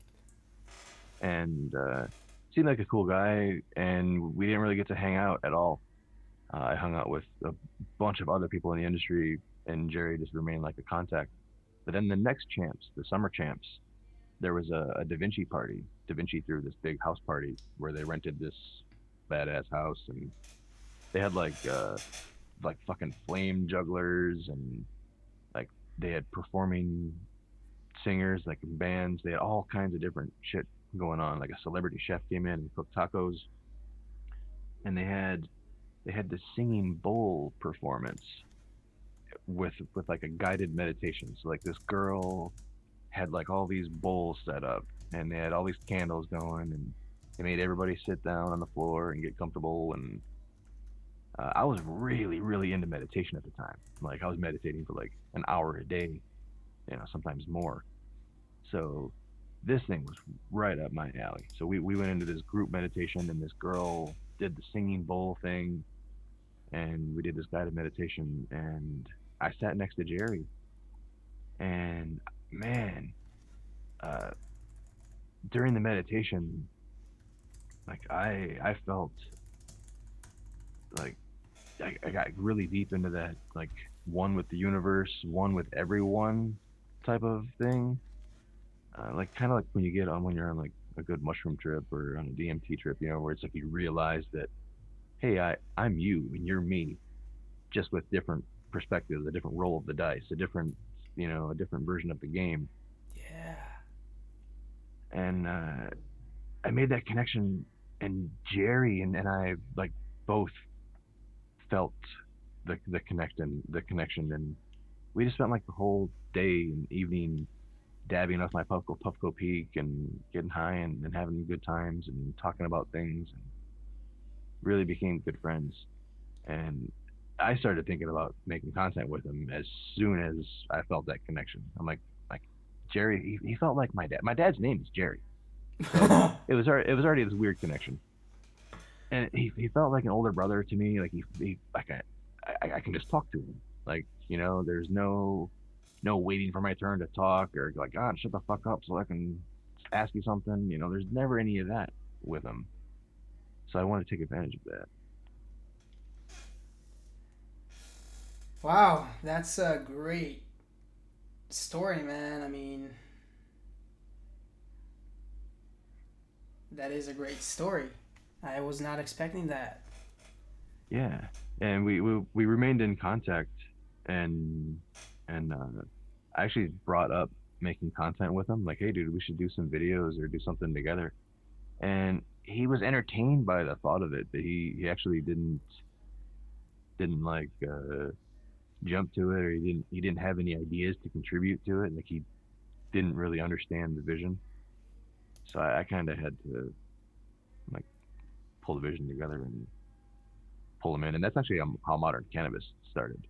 and seemed like a cool guy. And we didn't really get to hang out at all. I hung out with a bunch of other people in the industry, and Jerry just remained like a contact. But then the next Champs, the summer Champs, there was a Da Vinci party. Da Vinci threw this big house party where they rented this badass house, and they had like fucking flame jugglers, and like they had performing singers, like in bands. They had all kinds of different shit going on. Like a celebrity chef came in and cooked tacos, and they had this singing bowl performance with like a guided meditation. So like this girl had like all these bowls set up, and they had all these candles going, and they made everybody sit down on the floor and get comfortable. And I was really really into meditation at the time. Like I was meditating for like an hour a day, sometimes more. So this thing was right up my alley. So we went into this group meditation, and this girl did the singing bowl thing, and we did this guided meditation, and I sat next to Jerry, and man, uh, during the meditation, like I felt like I got really deep into that, like one with the universe, one with everyone type of thing. Like kind of like when you get on when you're on like a good mushroom trip or on a DMT trip, where it's like you realize that hey, I'm you and you're me, just with different perspectives, a different roll of the dice, a different version of the game. Yeah. And I made that connection, and Jerry and I like both felt the connection, and we just spent like the whole day and evening dabbing off my Puffco Peak and getting high and having good times and talking about things, and really became good friends. And I started thinking about making content with him as soon as I felt that connection. I'm like Jerry, he felt like my dad. My dad's name is Jerry, so it was already this weird connection, and he felt like an older brother to me. Like he like I can just talk to him. Like there's no no waiting for my turn to talk or like, God, shut the fuck up so I can ask you something. There's never any of that with him. So I want to take advantage of that. Wow, that's a great story, man. I mean, that is a great story. I was not expecting that. Yeah, and we remained in contact, and I actually brought up making content with him. Like, hey, dude, we should do some videos or do something together. And he was entertained by the thought of it, but he actually didn't like jump to it, or he didn't have any ideas to contribute to it. Like he didn't really understand the vision. So I kind of had to like pull the vision together and pull him in, and that's actually how modern cannabis started.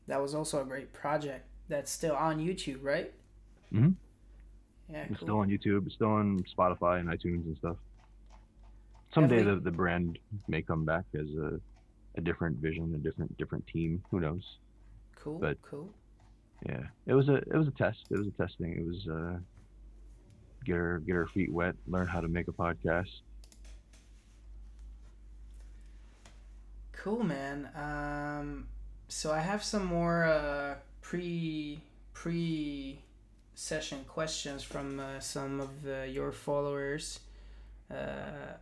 That was also a great project. That's still on YouTube, right? Mm-hmm. Yeah, It's still cool. on YouTube. It's still on Spotify and iTunes and stuff. Someday Definitely the brand may come back as a different vision, a different team. Who knows? cool, But cool. yeah, it was a test. It was a testing. It was get our feet wet, learn how to make a podcast. Cool, man. So I have some more pre session questions from some of your followers. Uh,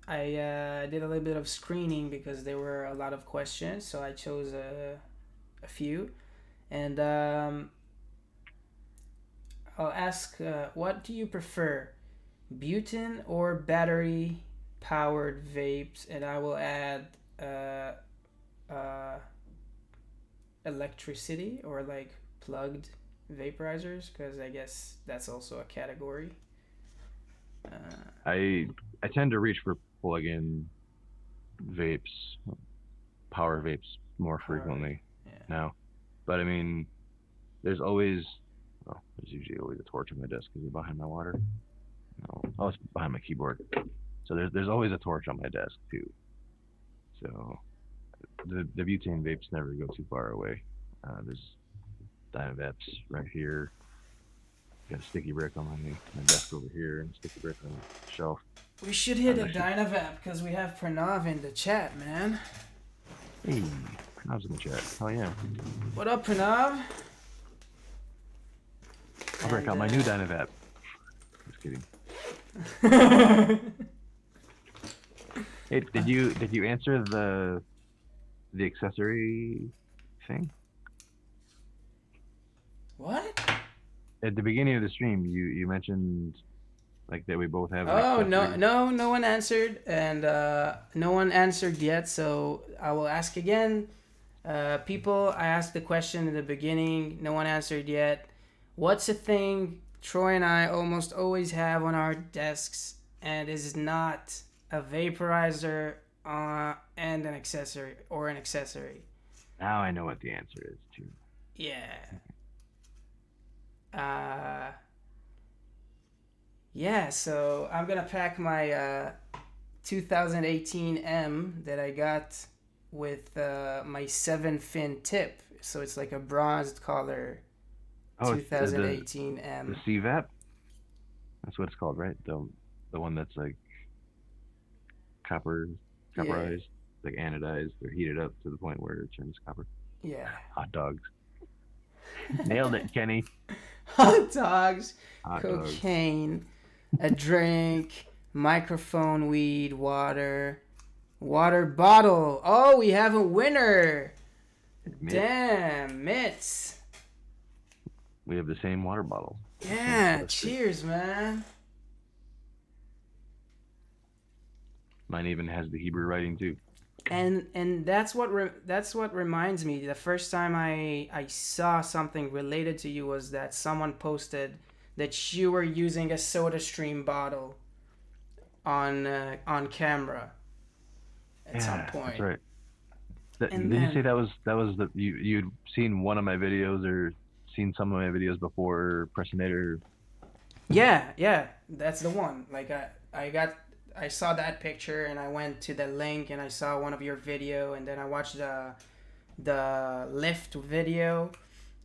I did a little bit of screening because there were a lot of questions, so I chose a few. And I'll ask, what do you prefer, butane or battery powered vapes? And I will add uh, uh, electricity or like plugged vaporizers because I guess that's also a category. Uh, I tend to reach for plug-in vapes, power vapes more powered. frequently Yeah. now. But I mean, there's always, well, there's usually always a torch on my desk because it's behind my water. No, oh, it's behind my keyboard. So there's always a torch on my desk too. So the butane vapes never go too far away. There's Dynavapes right here. Got a sticky brick on my desk over here, and a sticky brick on the shelf. We should hit a I should. Dynavap because we have Pranav in the chat, man. Hey, Pranav's in the chat. Oh yeah. What up, Pranav? I'll break out And my new Dynavap. Just kidding. Hey, did you answer the accessory thing what? at the beginning of the stream? You mentioned like that we both have an Oh no, accessory. no one answered, and no one answered yet. So I will ask again. People, I asked the question in the beginning. No one answered yet. What's a thing Troy and I almost always have on our desks, and is not a vaporizer and an accessory or an accessory? Now I know what the answer is too. Yeah. Uh, yeah. So I'm gonna pack my 2018 M that I got with my 7-fin tip. So it's like a bronzed color Oh, it's the 2018 M. CVAP. That's what it's called, right? The one that's like copper Yeah, copperized, like anodized or heated up to the point where it turns copper. yeah. Hot dogs. Nailed it, Kenny. Hot dogs, Hot dogs. cocaine, a drink, microphone, weed, water, water bottle. Oh, we have a winner. Mitts. Damn, Mitts. We have the same water bottle. Same Yeah, set of script. cheers, man. Mine even has the Hebrew writing too. And that's what reminds me. The first time I saw something related to you was that someone posted that you were using a Soda Stream bottle on camera at some Yeah, that's point. right. And Did you say then that was the you'd seen one of my videos or seen some of my videos before Pressinator? yeah, that's the one. Like I saw that picture and I went to the link and I saw one of your video and then I watched the lift video,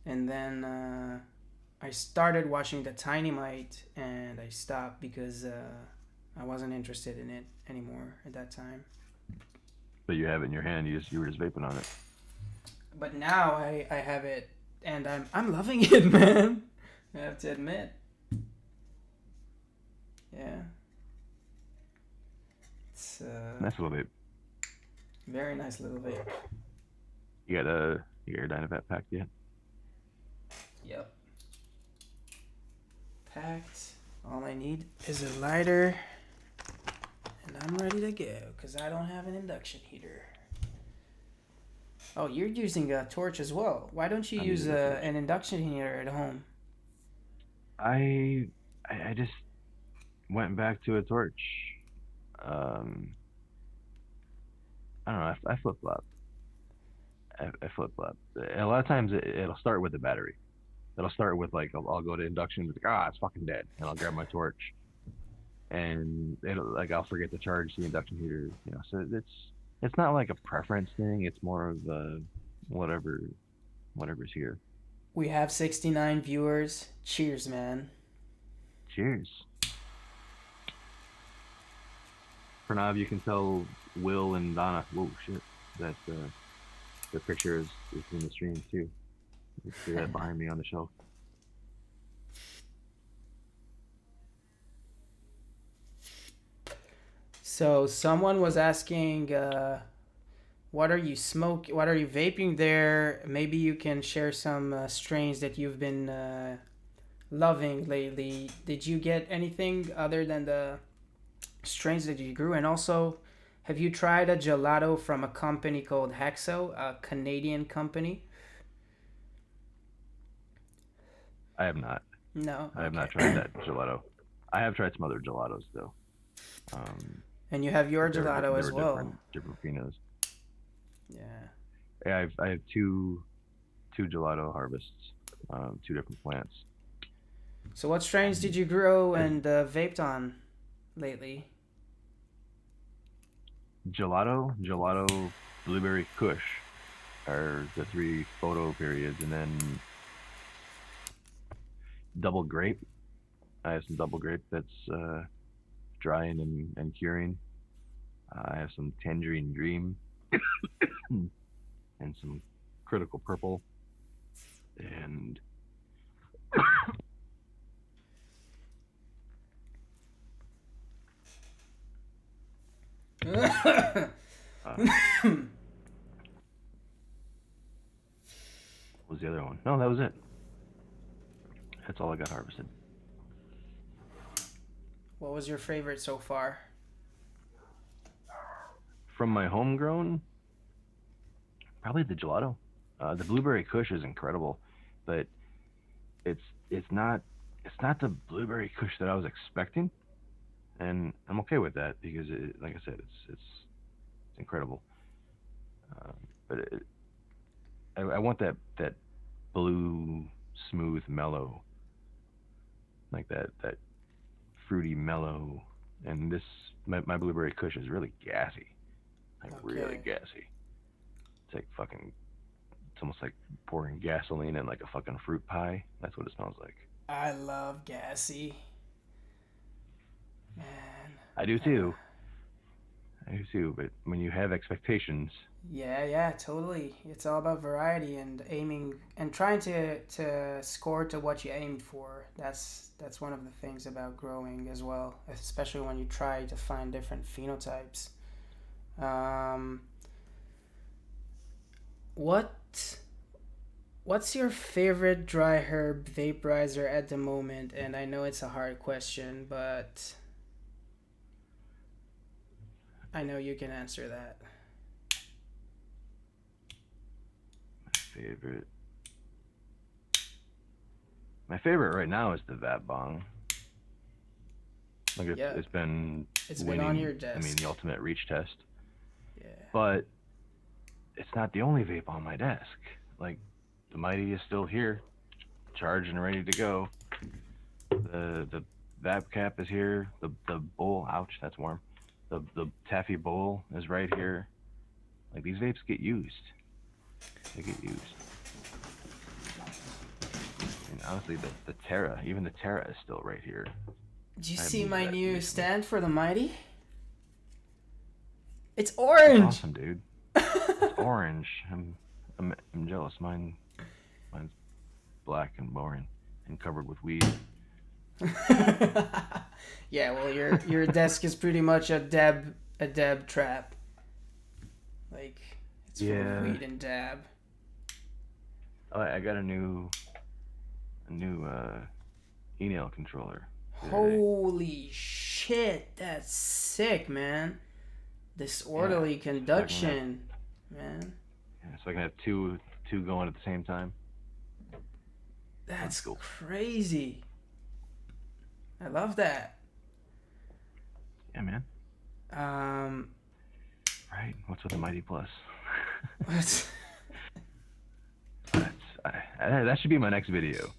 and then I started watching the Tiny Mite, and I stopped because I wasn't interested in it anymore at that time. But you have it in your hand. You were just vaping on it. But now I have it, and I'm loving it, man. I have to admit. Yeah. It's Nice little vape. very nice little vape. You got your Dynavap packed yet? Yep. Packed. All I need is a lighter, and I'm ready to go because I don't have an induction heater. Oh, you're using a torch as well. Why don't you use an induction heater at home? I just went back to a torch. I don't know. I flip flop. I flip flop. A lot of times it'll start with the battery. It'll start with like I'll go to induction, like it's fucking dead, and I'll grab my torch, and I'll forget to charge the induction heater. So it's not like a preference thing. It's more of whatever's here. We have 69 viewers. Cheers, man. Cheers. Pranav, you can tell Will and Donna. Whoa, shit! That the picture is in the stream too. You can see that behind me on the shelf. So someone was asking, what are you vaping there? Maybe you can share some strains that you've been loving lately. Did you get anything other than the strains that you grew? And also, have you tried a gelato from a company called Hexo, a Canadian company? I have not. No. I have not tried that gelato. I have tried some other gelatos though. And you have your gelato as well. Different phenos. Yeah. I have two gelato harvests, 2 different plants. So what strains did you grow and vaped on lately? Gelato, blueberry kush are the 3 photo periods, and then double grape. I have some double grape that's drying and curing. I have some tangerine dream and some critical purple and what was the other one? No, that was it. That's all I got harvested. What was your favorite so far? From my homegrown, probably the gelato. The blueberry kush is incredible, but it's not the blueberry kush that I was expecting, and I'm okay with that because like I said, it's incredible. But I want that blue, smooth, mellow, like that fruity mellow, and this my blueberry kush is really gassy, really gassy. It's like it's almost like pouring gasoline in like a fucking fruit pie. That's what it smells like. I love gassy. Man. I do too. But when you have expectations. Yeah, totally. It's all about variety and aiming and trying to score to what you aimed for. That's one of the things about growing as well, especially when you try to find different phenotypes. What's your favorite dry herb vaporizer at the moment? And I know it's a hard question, but I know you can answer that. My favorite right now is the Vap Bong. Like it's been winning, on your desk. I mean, the ultimate reach test. Yeah. But it's not the only vape on my desk. Like the Mighty is still here, charged and ready to go. The Vap cap is here. The bowl, ouch, that's warm. The taffy bowl is right here. Like these vapes get used. They get used. And honestly, the Terra, even the Terra is still right here. Did you I see moved my that new recently. stand for the Mighty? It's That's orange. awesome, dude. It's orange. I'm jealous. Mine's black and boring and covered with weed. Yeah, well, your desk is pretty much a dab trap. Like it's full of Yeah. weed and dab. Oh, I got a new e-nail controller the other day. Holy shit, that's sick, man. Yeah. Disorderly So I can have conduction, man. two going at the same time. That's That's cool. crazy. I love that. Yeah, man. Um, Right. What's with the Mighty Plus? what's That should be my next video.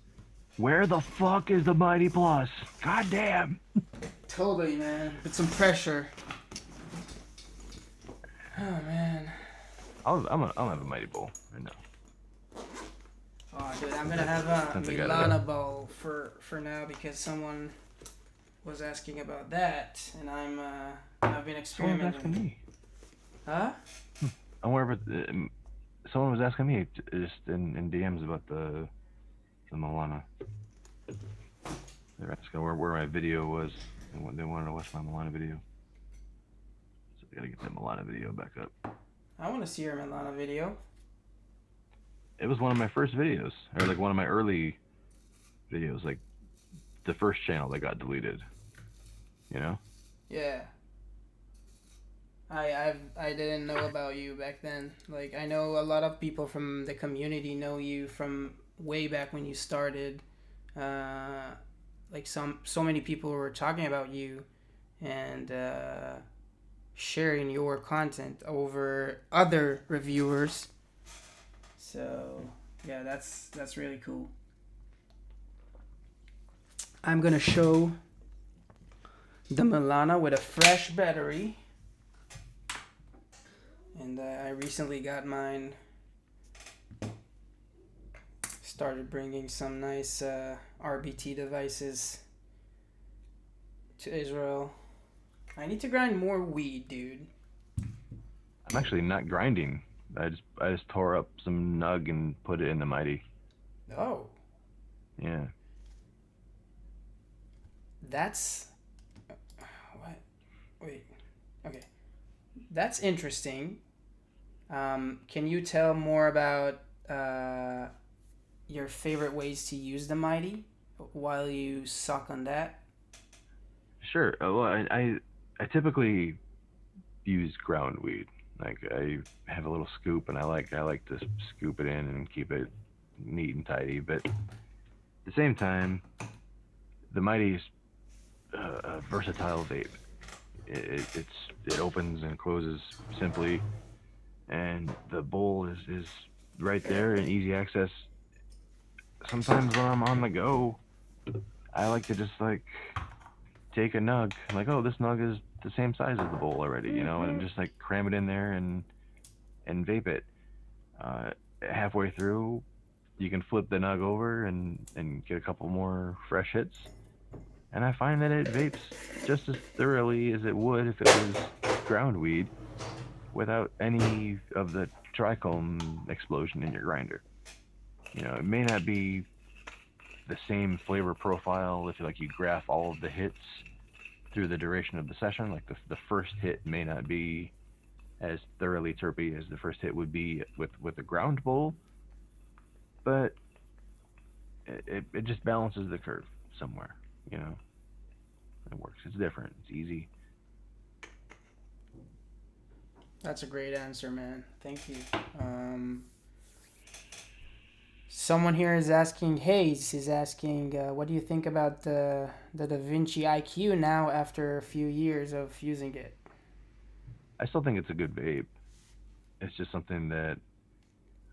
Where the fuck is the Mighty Plus? God damn. totally, man. Put some pressure. Oh man. I'll have a Mighty Bowl right now. Oh, dude, I'm gonna have a Since I got it. Milana bowl for now because someone was asking about that, and I've been Someone was asking experimenting. me. Huh? I'm aware of it. Someone was asking me just in DMs about the Milana. They're asking where my video was. They wanted to watch my Milana video. So I gotta get that Milana video back up. I want to see your Milana video. It was one of my first videos, or like one of my early videos, like the first channel that got deleted. You know? Yeah. I didn't know about you back then. Like I know a lot of people from the community know you from way back when you started. Like so many people were talking about you and sharing your content over other reviewers. So yeah, that's really cool. I'm gonna show the Milana with a fresh battery. And I recently got mine. Started bringing some nice RBT devices to Israel. I need to grind more weed, dude. I'm actually not grinding. I just tore up some nug and put it in the Mighty. Oh, Yeah. that's what? Wait. Okay, that's interesting. Can you tell more about your favorite ways to use the Mighty while you suck on that? Sure. Well, I typically use ground weed. Like I have a little scoop, and I like to scoop it in and keep it neat and tidy. But at the same time, the Mighty's a versatile vape. It opens and closes simply, and the bowl is right there and easy access. Sometimes when I'm on the go, I like to just like take a nug, like, oh, this nug is the same size as the bowl already, you know, and just like cram it in there and vape it. Halfway through, you can flip the nug over and get a couple more fresh hits. And I find that it vapes just as thoroughly as it would if it was ground weed, without any of the trichome explosion in your grinder. You know, it may not be the same flavor profile if like you graph all of the hits through the duration of the session. Like the first hit may not be as thoroughly terpy as the first hit would be with a ground bowl, but it just balances the curve somewhere, you know. It works. It's different. It's easy. That's a great answer, man. Thank you. Someone here is asking, Hayes is asking, what do you think about the Da Vinci IQ now after a few years of using it? I still think it's a good vape. It's just something that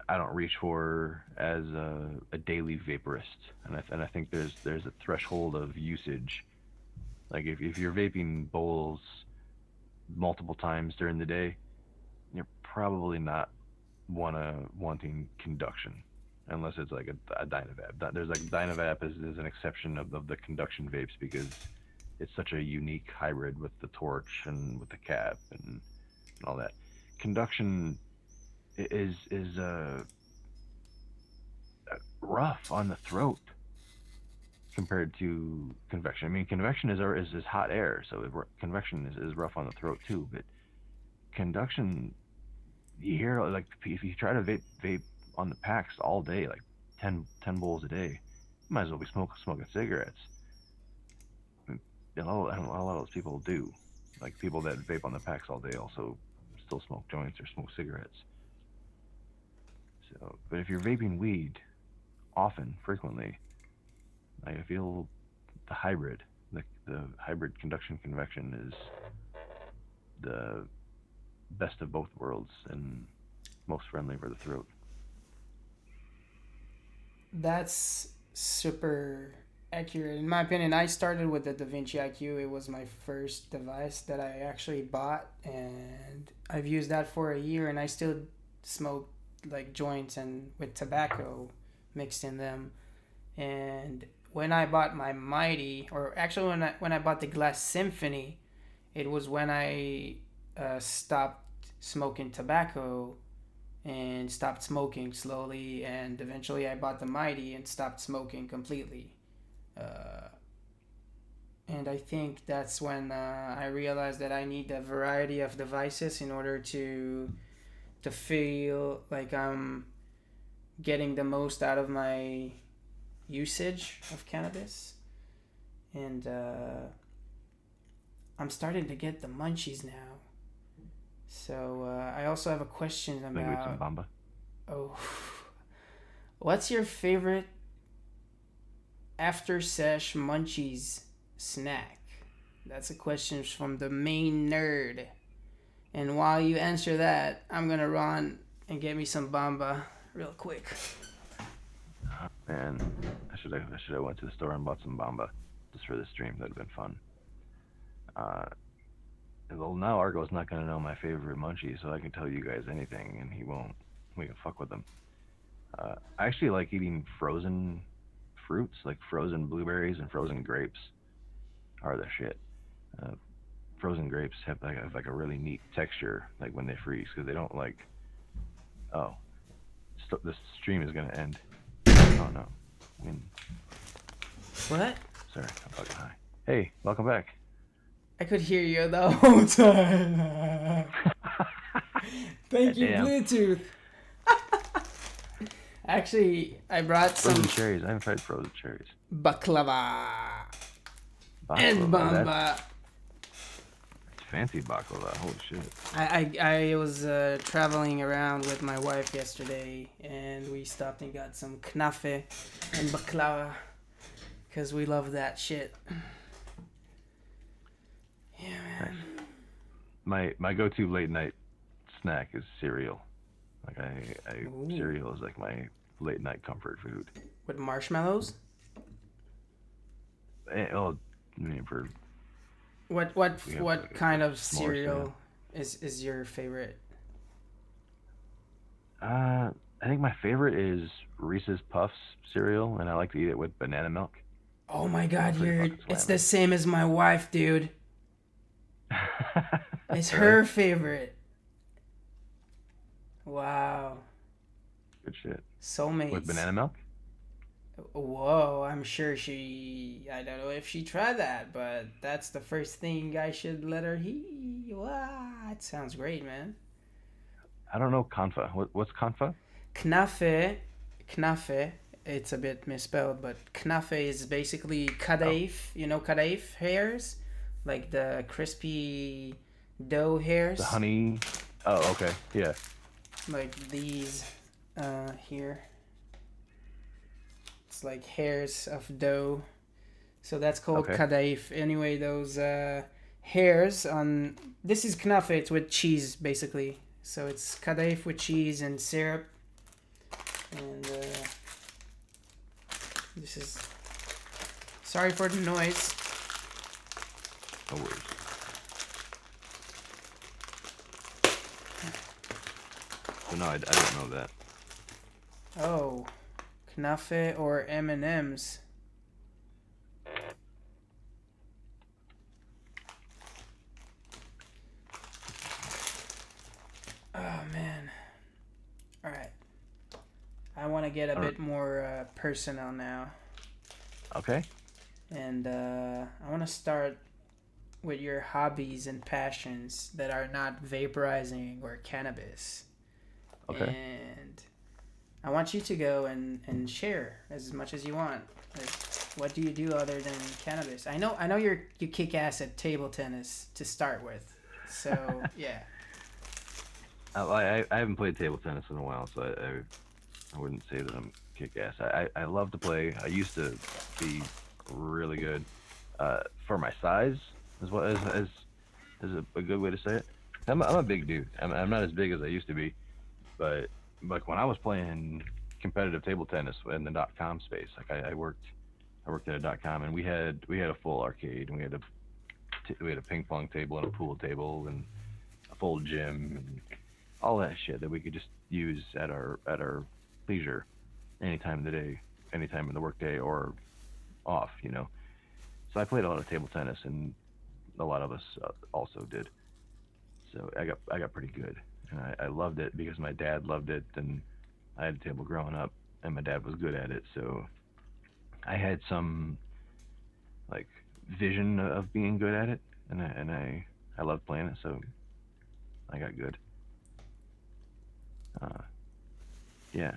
I don't reach for as a daily vaporist, and I think there's a threshold of usage. Like if you're vaping bowls multiple times during the day, you're probably not wanting conduction, unless it's like a Dynavap. There's like Dynavap is an exception of the conduction vapes because it's such a unique hybrid with the torch and with the cap and all that. Conduction is rough on the throat compared to convection. I mean, convection is hot air, so convection is rough on the throat too. But conduction, you hear like if you try to vape on the packs all day, like 10 bowls a day, you might as well be smoking cigarettes. I mean, a lot of those people do. Like people that vape on the packs all day also still smoke joints or smoke cigarettes. So, but if you're vaping weed often, frequently, I feel the hybrid conduction convection is the best of both worlds and most friendly for the throat. That's super accurate. In my opinion, I started with the DaVinci IQ. It was my first device that I actually bought, and I've used that for a year, and I still smoke like joints and with tobacco mixed in them. And when I bought my Mighty, or actually when I bought the Glass Symphony, it was when I stopped smoking tobacco and stopped smoking slowly, and eventually I bought the Mighty and stopped smoking completely. And I think that's when I realized that I need a variety of devices in order to feel like I'm getting the most out of my usage of cannabis. And I'm starting to get the munchies now. So I also have a question about some Bamba. Oh, what's your favorite after sesh munchies snack? That's a question from the main nerd. And while you answer that, I'm gonna run and get me some Bamba real quick. Man, I should have went to the store and bought some Bamba just for this stream. That'd have been fun. Well, now Argo's not gonna know my favorite munchie, so I can tell you guys anything, and he won't. We can fuck with them. I actually like eating frozen fruits, like frozen blueberries and frozen grapes are the shit. Frozen grapes have like a really neat texture, like when they freeze, because they don't like. Oh, this stream is gonna end. Oh no. I mean, what? Sorry, I'm fucking high. Hey, welcome back. I could hear you the whole time. Thank you, Damn. Bluetooth. Actually, I brought frozen some cherries. I haven't tried frozen cherries. baklava. And Bamba. That's fancy baklava. Holy shit. I was traveling around with my wife yesterday, and we stopped and got some knafe and baklava because we love that shit. Yeah, man. My go-to late night snack is cereal. Like cereal is like my late night comfort food. With marshmallows? Oh, I mean for what kind of cereal is your favorite? I think my favorite is Reese's Puffs cereal, and I like to eat it with banana milk. Oh my god, it's the same as my wife, dude. It's her favorite. Wow. Good shit. Soulmates. With banana milk? Whoa, I'm sure I don't know if she tried that, but that's the first thing I should let her eat. Wow, it sounds great, man. I don't know kanfa. What's kanfa? Knafe. It's a bit misspelled, but knafe is basically kadayif. Oh. You know kadayif hairs? Like the crispy dough hairs. The honey. Oh, okay. Yeah. Like these here. It's like hairs of dough. So that's called kadayif. Anyway, those hairs on... This is knafe. It's with cheese, basically. So it's kadayif with cheese and syrup. And this is... Sorry for the noise. No worries. So no, I don't know that. Oh, knafe or M&Ms. Oh man. All right. I want to get a bit more personal now, Okay. and I want to start with your hobbies and passions that are not vaporizing or cannabis. Okay. And I want you to go and share as much as you want. Like, what do you do other than cannabis? I know you kick ass at table tennis to start with. So yeah. I haven't played table tennis in a while, so I wouldn't say that I'm kick ass. I love to play. I used to be really good. For my size, is what is a good way to say it. I'm a big dude. I'm not as big as I used to be, but like when I was playing competitive table tennis in the .com space, like I worked at a .com, and we had a full arcade, and we had a ping pong table and a pool table and a full gym and all that shit that we could just use at our leisure, any time of the day, any time in the workday or off, you know. So I played a lot of table tennis, and a lot of us also did. So I got pretty good, and I loved it because my dad loved it, and I had a table growing up, and my dad was good at it. So I had some like vision of being good at it, and I loved playing it. So I got good. Uh, yeah,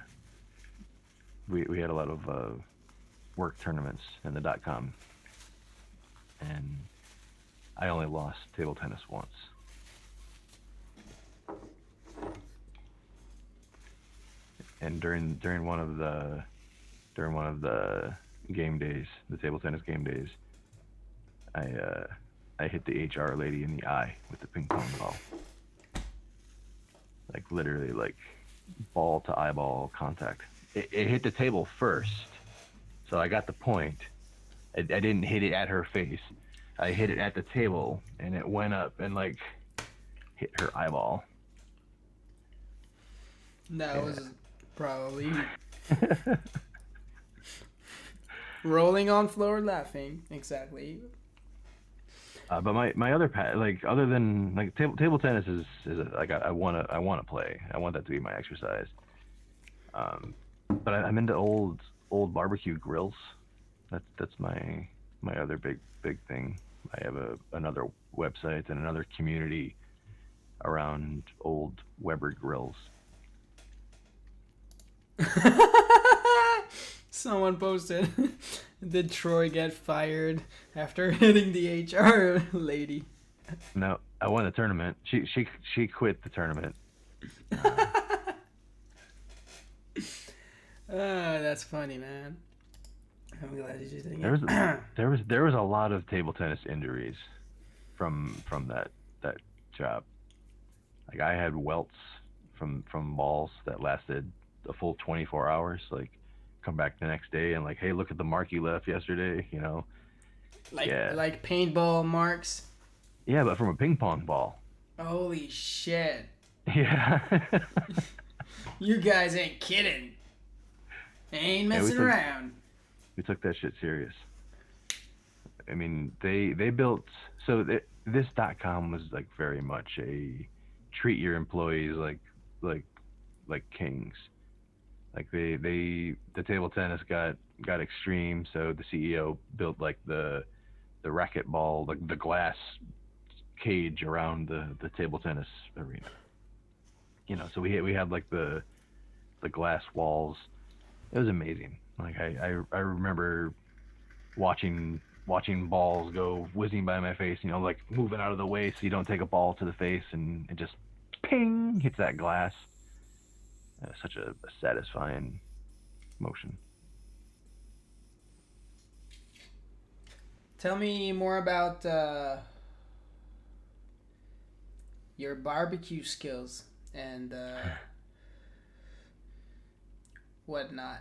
we had a lot of work tournaments in the .com, and I only lost table tennis once. And during one of the game days, the table tennis game days, I uh, I hit the HR lady in the eye with the ping pong ball, like literally like ball to eyeball contact. It hit the table first, so I got the point. I didn't hit it at her face. I hit it at the table, and it went up and like hit her eyeball. That Yeah. was probably rolling on floor laughing. Exactly. But my other like other than like table tennis is like I wanna play. I want that to be my exercise. Um, but I'm into old barbecue grills. That's my other big thing. I have another website and another community around old Weber grills. Someone posted, did Troy get fired after hitting the HR lady? No, I won the tournament. She quit the tournament. Uh, That's funny, man. I'm glad you did there was it. there was a lot of table tennis injuries from that job. Like I had welts from balls that lasted a full 24 hours. Like come back the next day and like, hey, look at the mark you left yesterday. You know, like yeah, like paintball marks. yeah, but from a ping pong ball. Holy shit! Yeah, You guys ain't kidding. Ain't yeah, messing around. we took that shit serious. I mean, they built this .com was like very much a treat your employees like like kings. Like the table tennis got extreme, so the CEO built like the racquetball, like the glass cage around the table tennis arena. You know, so we had like the glass walls. It was amazing. Like I remember watching balls go whizzing by my face. You know, like moving out of the way so you don't take a ball to the face, and it just ping hits that glass. Such a satisfying motion. Tell me more about your barbecue skills and whatnot.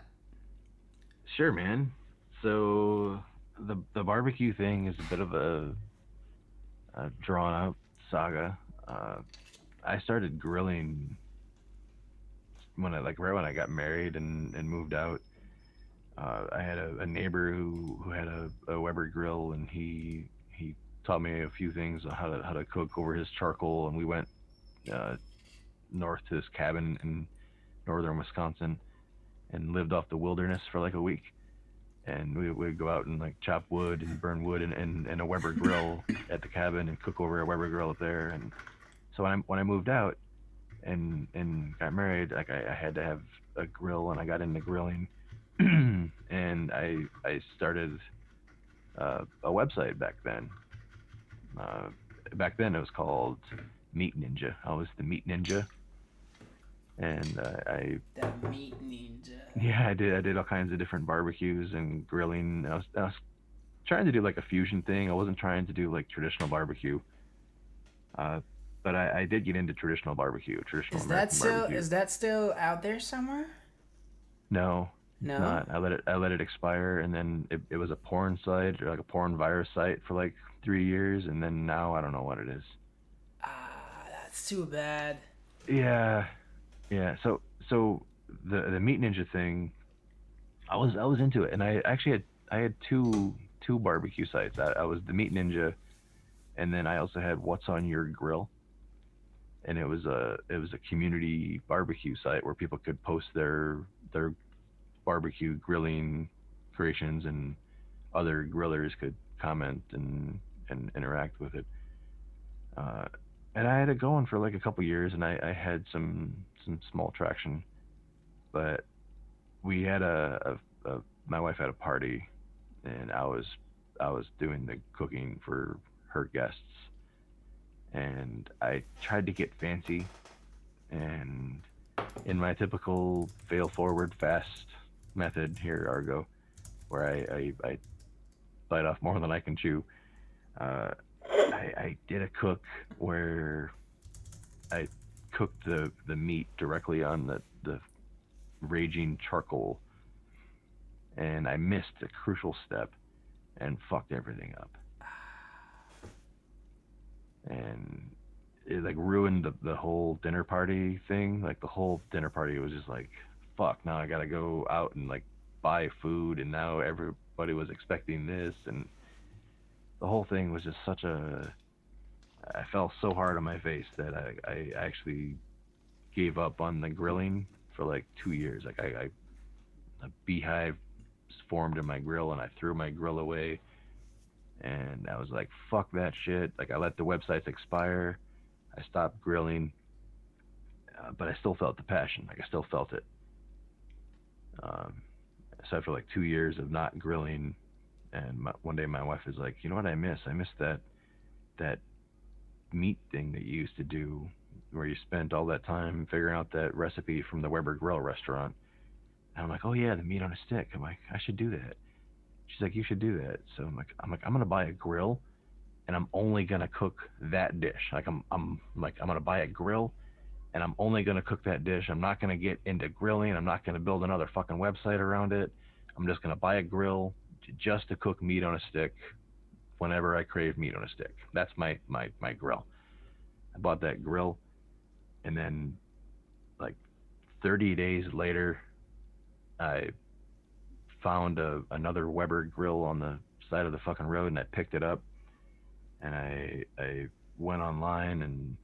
Sure, man. So the barbecue thing is a bit of a drawn out saga. I started grilling when I like right when I got married and moved out, I had a neighbor who had a Weber grill, and he taught me a few things on how to cook over his charcoal, and we went uh, north to this cabin in northern Wisconsin and lived off the wilderness for like a week. And we would go out and like chop wood and burn wood in a Weber grill at the cabin and cook over a Weber grill up there. And so when I moved out and got married, like I had to have a grill, and I got into grilling, and I started a website back then. Uh, Back then it was called Meat Ninja. I was the Meat Ninja, and I The meat ninja. yeah I did all kinds of different barbecues and grilling. I was trying to do like a fusion thing. I wasn't trying to do like traditional barbecue. Uh, but I did get into traditional barbecue, traditional American barbecue. Is that still out there somewhere? No, it's No. not. I let it expire, and then it was a porn site, or like a porn virus site for like 3 years, and then now I don't know what it is. Ah, that's too bad. Yeah, yeah. So the Meat Ninja thing, I was into it, and I had two barbecue sites. I was the Meat Ninja, and then I also had What's on Your Grill, and it was a community barbecue site where people could post their barbecue grilling creations, and other grillers could comment and interact with it. Uh, and I had it going for like a couple years, and I had some small traction. But we had my wife had a party, and I was doing the cooking for her guests, and I tried to get fancy, and in my typical fail forward fast method here, Argo, where I bite off more than I can chew. Uh, I did a cook where I cooked the meat directly on the raging charcoal, and I missed a crucial step and fucked everything up, and it like ruined the whole dinner party thing. Like the whole dinner party was just like, fuck. Now I gotta go out and like buy food, and now everybody was expecting this, and the whole thing was just such a. I fell so hard on my face that I actually gave up on the grilling for like 2 years. Like a beehive formed in my grill, and I threw my grill away, and I was like, fuck that shit. Like I let the websites expire. I stopped grilling, but I still felt the passion. Like I still felt it. Um, so after like 2 years of not grilling, and one day my wife was like, you know what I miss? I miss that meat thing that you used to do, where you spent all that time figuring out that recipe from the Weber Grill restaurant. And I'm like, oh yeah, the meat on a stick. I'm like, I should do that. She's like, you should do that. So I'm like, I'm gonna buy a grill, and I'm only gonna cook that dish. Like I'm gonna buy a grill, and I'm only gonna cook that dish. I'm not gonna get into grilling. I'm not gonna build another fucking website around it. I'm just gonna buy a grill just to cook meat on a stick whenever I crave meat on a stick. That's my grill. I bought that grill, and then like 30 days later, I found another Weber grill on the side of the fucking road, and I picked it up, and I went online, and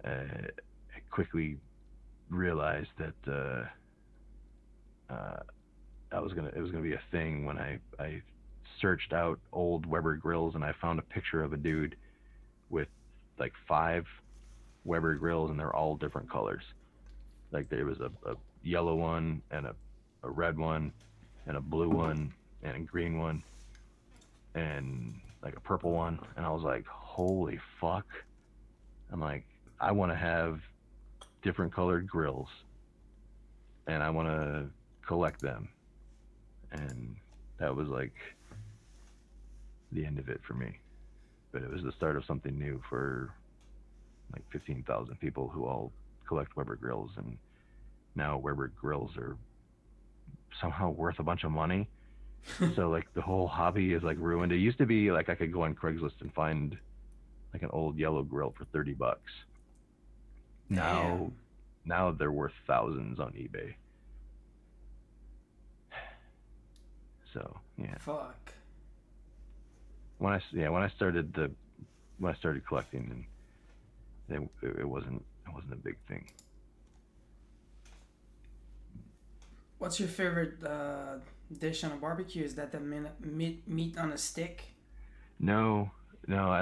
I quickly realized that uh, it was gonna be a thing when I searched out old Weber grills, and I found a picture of a dude with like five Weber grills, and they're all different colors. Like there was a yellow one, and a red one, and a blue one, and a green one, and like a purple one. And I was like, holy fuck. I'm like, I want to have different colored grills, and I want to collect them. And that was like the end of it for me. But it was the start of something new for like 15,000 people who all collect Weber grills, and now Weber grills are somehow worth a bunch of money. So like the whole hobby is like ruined. It used to be like I could go on Craigslist and find like an old yellow grill for $30. Damn. Now now they're worth thousands on eBay. So yeah, Fuck. when I started collecting, and it wasn't a big thing. What's your favorite dish on a barbecue? Is that the meat on a stick? No, no, I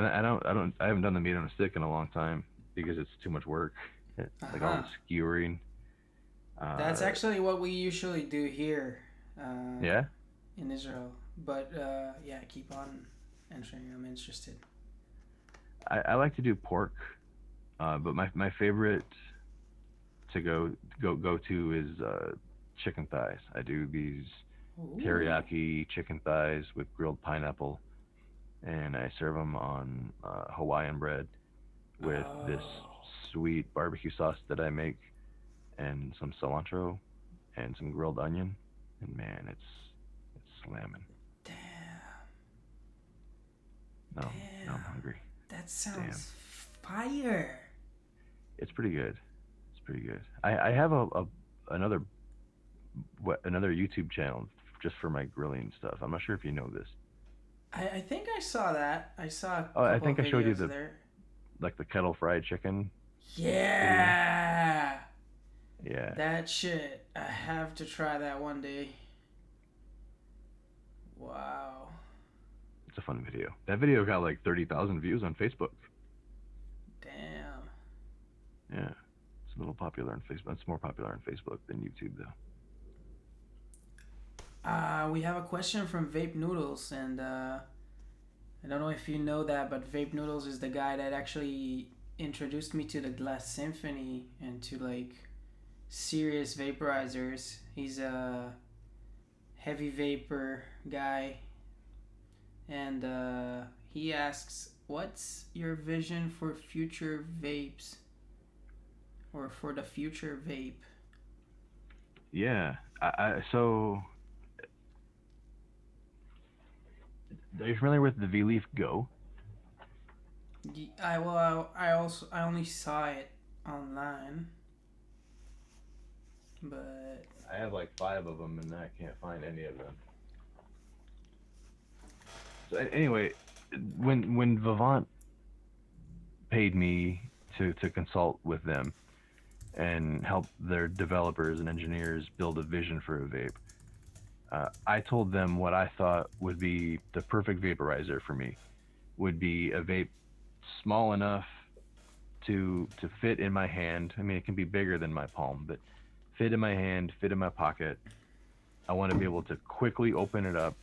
haven't done the meat on a stick in a long time because it's too much work. Uh Like all huh. the skewering. That's Uh, actually what we usually do here uh, yeah, in Israel. But yeah, keep on answering. I'm interested. I like to do pork, but my favorite to go to is chicken thighs. I do these Ooh. teriyaki chicken thighs with grilled pineapple, and I serve them on Hawaiian bread with this Oh. sweet barbecue sauce that I make, and some cilantro and some grilled onion, and man, it's slamming. Damn. Now I'm Damn. hungry. That Damn, sounds fire. it's pretty good. It's pretty good. I have another another YouTube channel just for my grilling stuff. I'm not sure if you know this. I think I saw that. I saw a Oh, I couple of think I showed you videos the there. like the kettle fried chicken video. Yeah. Yeah, That shit. I have to try that one day. Wow. it's a fun video. That video got like 30,000 views on Facebook. Damn. Yeah, it's a little popular on Facebook. It's more popular on Facebook than YouTube though. We have a question from Vape Noodles, and I don't know if you know that, but Vape Noodles is the guy that actually introduced me to the Glass Symphony and to like serious vaporizers. He's a heavy vapor guy, and he asks, "What's your vision for future vapes, or for the future vape?" Yeah, so are you familiar with the V Leaf Go? I only saw it online, but I have like five of them, and I can't find any of them. So anyway, when Vivant paid me to consult with them and help their developers and engineers build a vision for a vape, I told them what I thought would be the perfect vaporizer for me would be a vape small enough to fit in my hand. I mean, it can be bigger than my palm, but fit in my hand, fit in my pocket. I want to be able to quickly open it up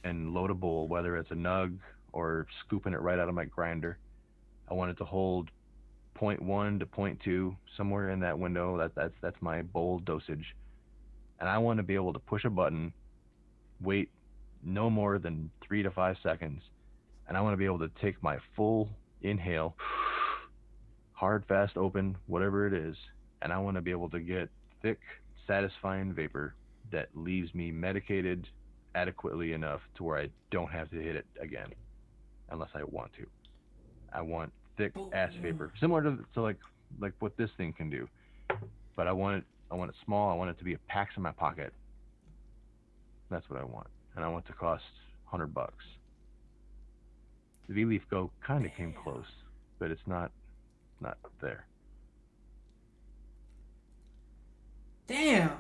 and load a bowl, whether it's a nug or scooping it right out of my grinder. I want it to hold zero point 0.1 to zero point 0.2 somewhere in that window. That's my bowl dosage, and I want to be able to push a button, wait no more than 3 to 5 seconds, and I want to be able to take my full inhale, hard, fast, open, whatever it is, and I want to be able to get thick, satisfying vapor that leaves me medicated adequately enough to where I don't have to hit it again unless I want to. I want thick ass vapor, similar to like what this thing can do, but I want it small. I want it to be a packs in my pocket. That's what I want, and I want it to cost $100. The V Leaf Go kind of came damn, close, but it's not there. damn.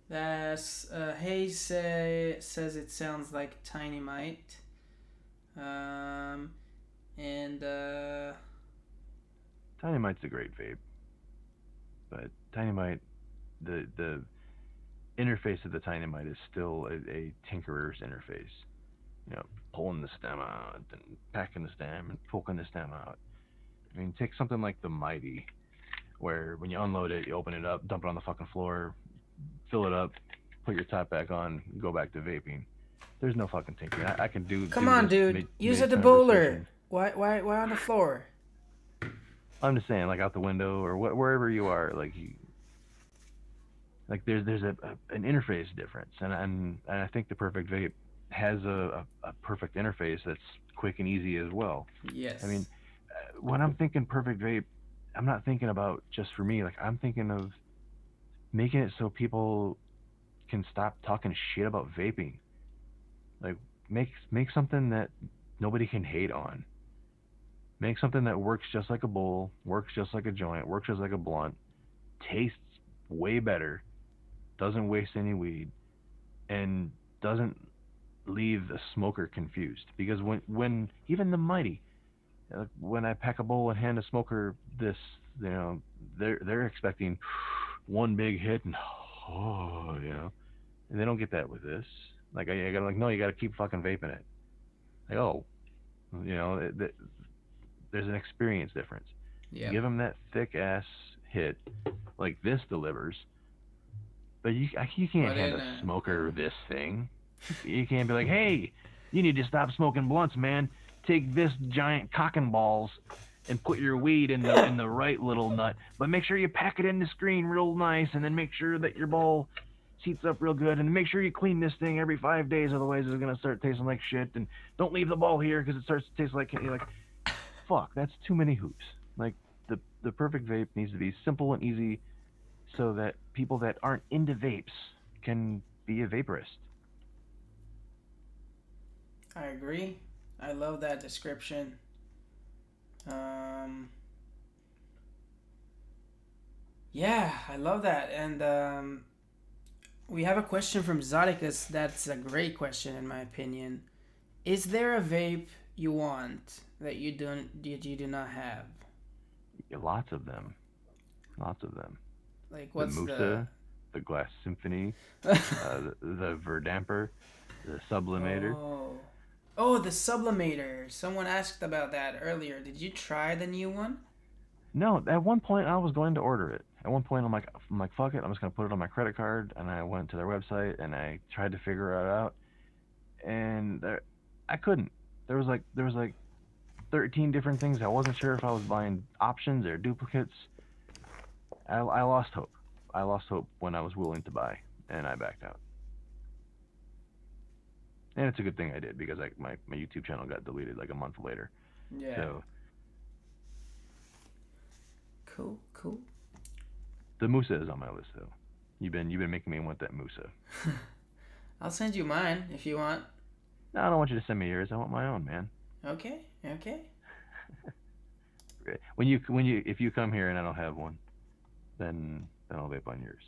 That's Hayes says it sounds like Tiny Mite. Um, and Dynamite's a great vape, but Dynamite, the interface of the Dynamite is still a tinkerer's interface. You know, pulling the stem out and packing the stem and poking the stem out. I mean, take something like the Mighty, where when you unload it, you open it up, dump it on the fucking floor, fill it up, put your top back on, go back to vaping. There's no fucking tinkering. I can come do on, this dude, mid use a mid debowler. conversation. Why on the floor? I'm just saying, like out the window or wherever you are, like there's an interface difference, and I think the Perfect Vape has a perfect interface that's quick and easy as well. I mean, Yes. when I'm thinking Perfect Vape, I'm not thinking about just for me. Like I'm thinking of making it so people can stop talking shit about vaping. Like make something that nobody can hate on. Make something that works just like a bowl, works just like a joint, works just like a blunt, tastes way better, doesn't waste any weed, and doesn't leave the smoker confused. Because when even the mighty, when I pack a bowl and hand a smoker this, they're expecting one big hit and and they don't get that with this. Like I gotta like no, you gotta keep fucking vaping it. Like oh, you know, there's an experience difference. Yep. Give them that thick ass hit like this delivers, but you can't But hand in a smoker this thing. You can't be like, hey, you need to stop smoking blunts, man. Take this giant cock and balls and put your weed in the right little nut, but make sure you pack it in the screen real nice, and then make sure that your ball heats up real good, and make sure you clean this thing every 5 days, otherwise it's gonna start tasting like shit. And don't leave the ball here because it starts to taste like you're like, fuck, that's too many hoops. Like the perfect vape needs to be simple and easy, so that people that aren't into vapes can be a vaporist. I agree. I love that description. Um, yeah, I love that. And we have a question from Zodikus. That's a great question, in my opinion. Is there a vape you want that you do not have? Lots of them, lots of them. Like, The what's the? Musa, the Glass Symphony, the Verdamper, the Sublimator. Oh, oh, the sublimator. Someone asked about that earlier. Did you try the new one? No, at one point I was going to order it. At one point I'm like fuck it, I'm just gonna put it on my credit card, and I went to their website and I tried to figure it out, and I couldn't. There was like 13 different things. I wasn't sure if I was buying options or duplicates. I lost hope. I lost hope when I was willing to buy, and I backed out. And it's a good thing I did because like my YouTube channel got deleted like a month later. Yeah. So Cool, cool. the Musa is on my list though. You've been making me want that Musa. I'll send you mine if you want. No, I don't want you to send me yours. I want my own, man. Okay, okay. When you if you come here and I don't have one, then I'll vape on yours.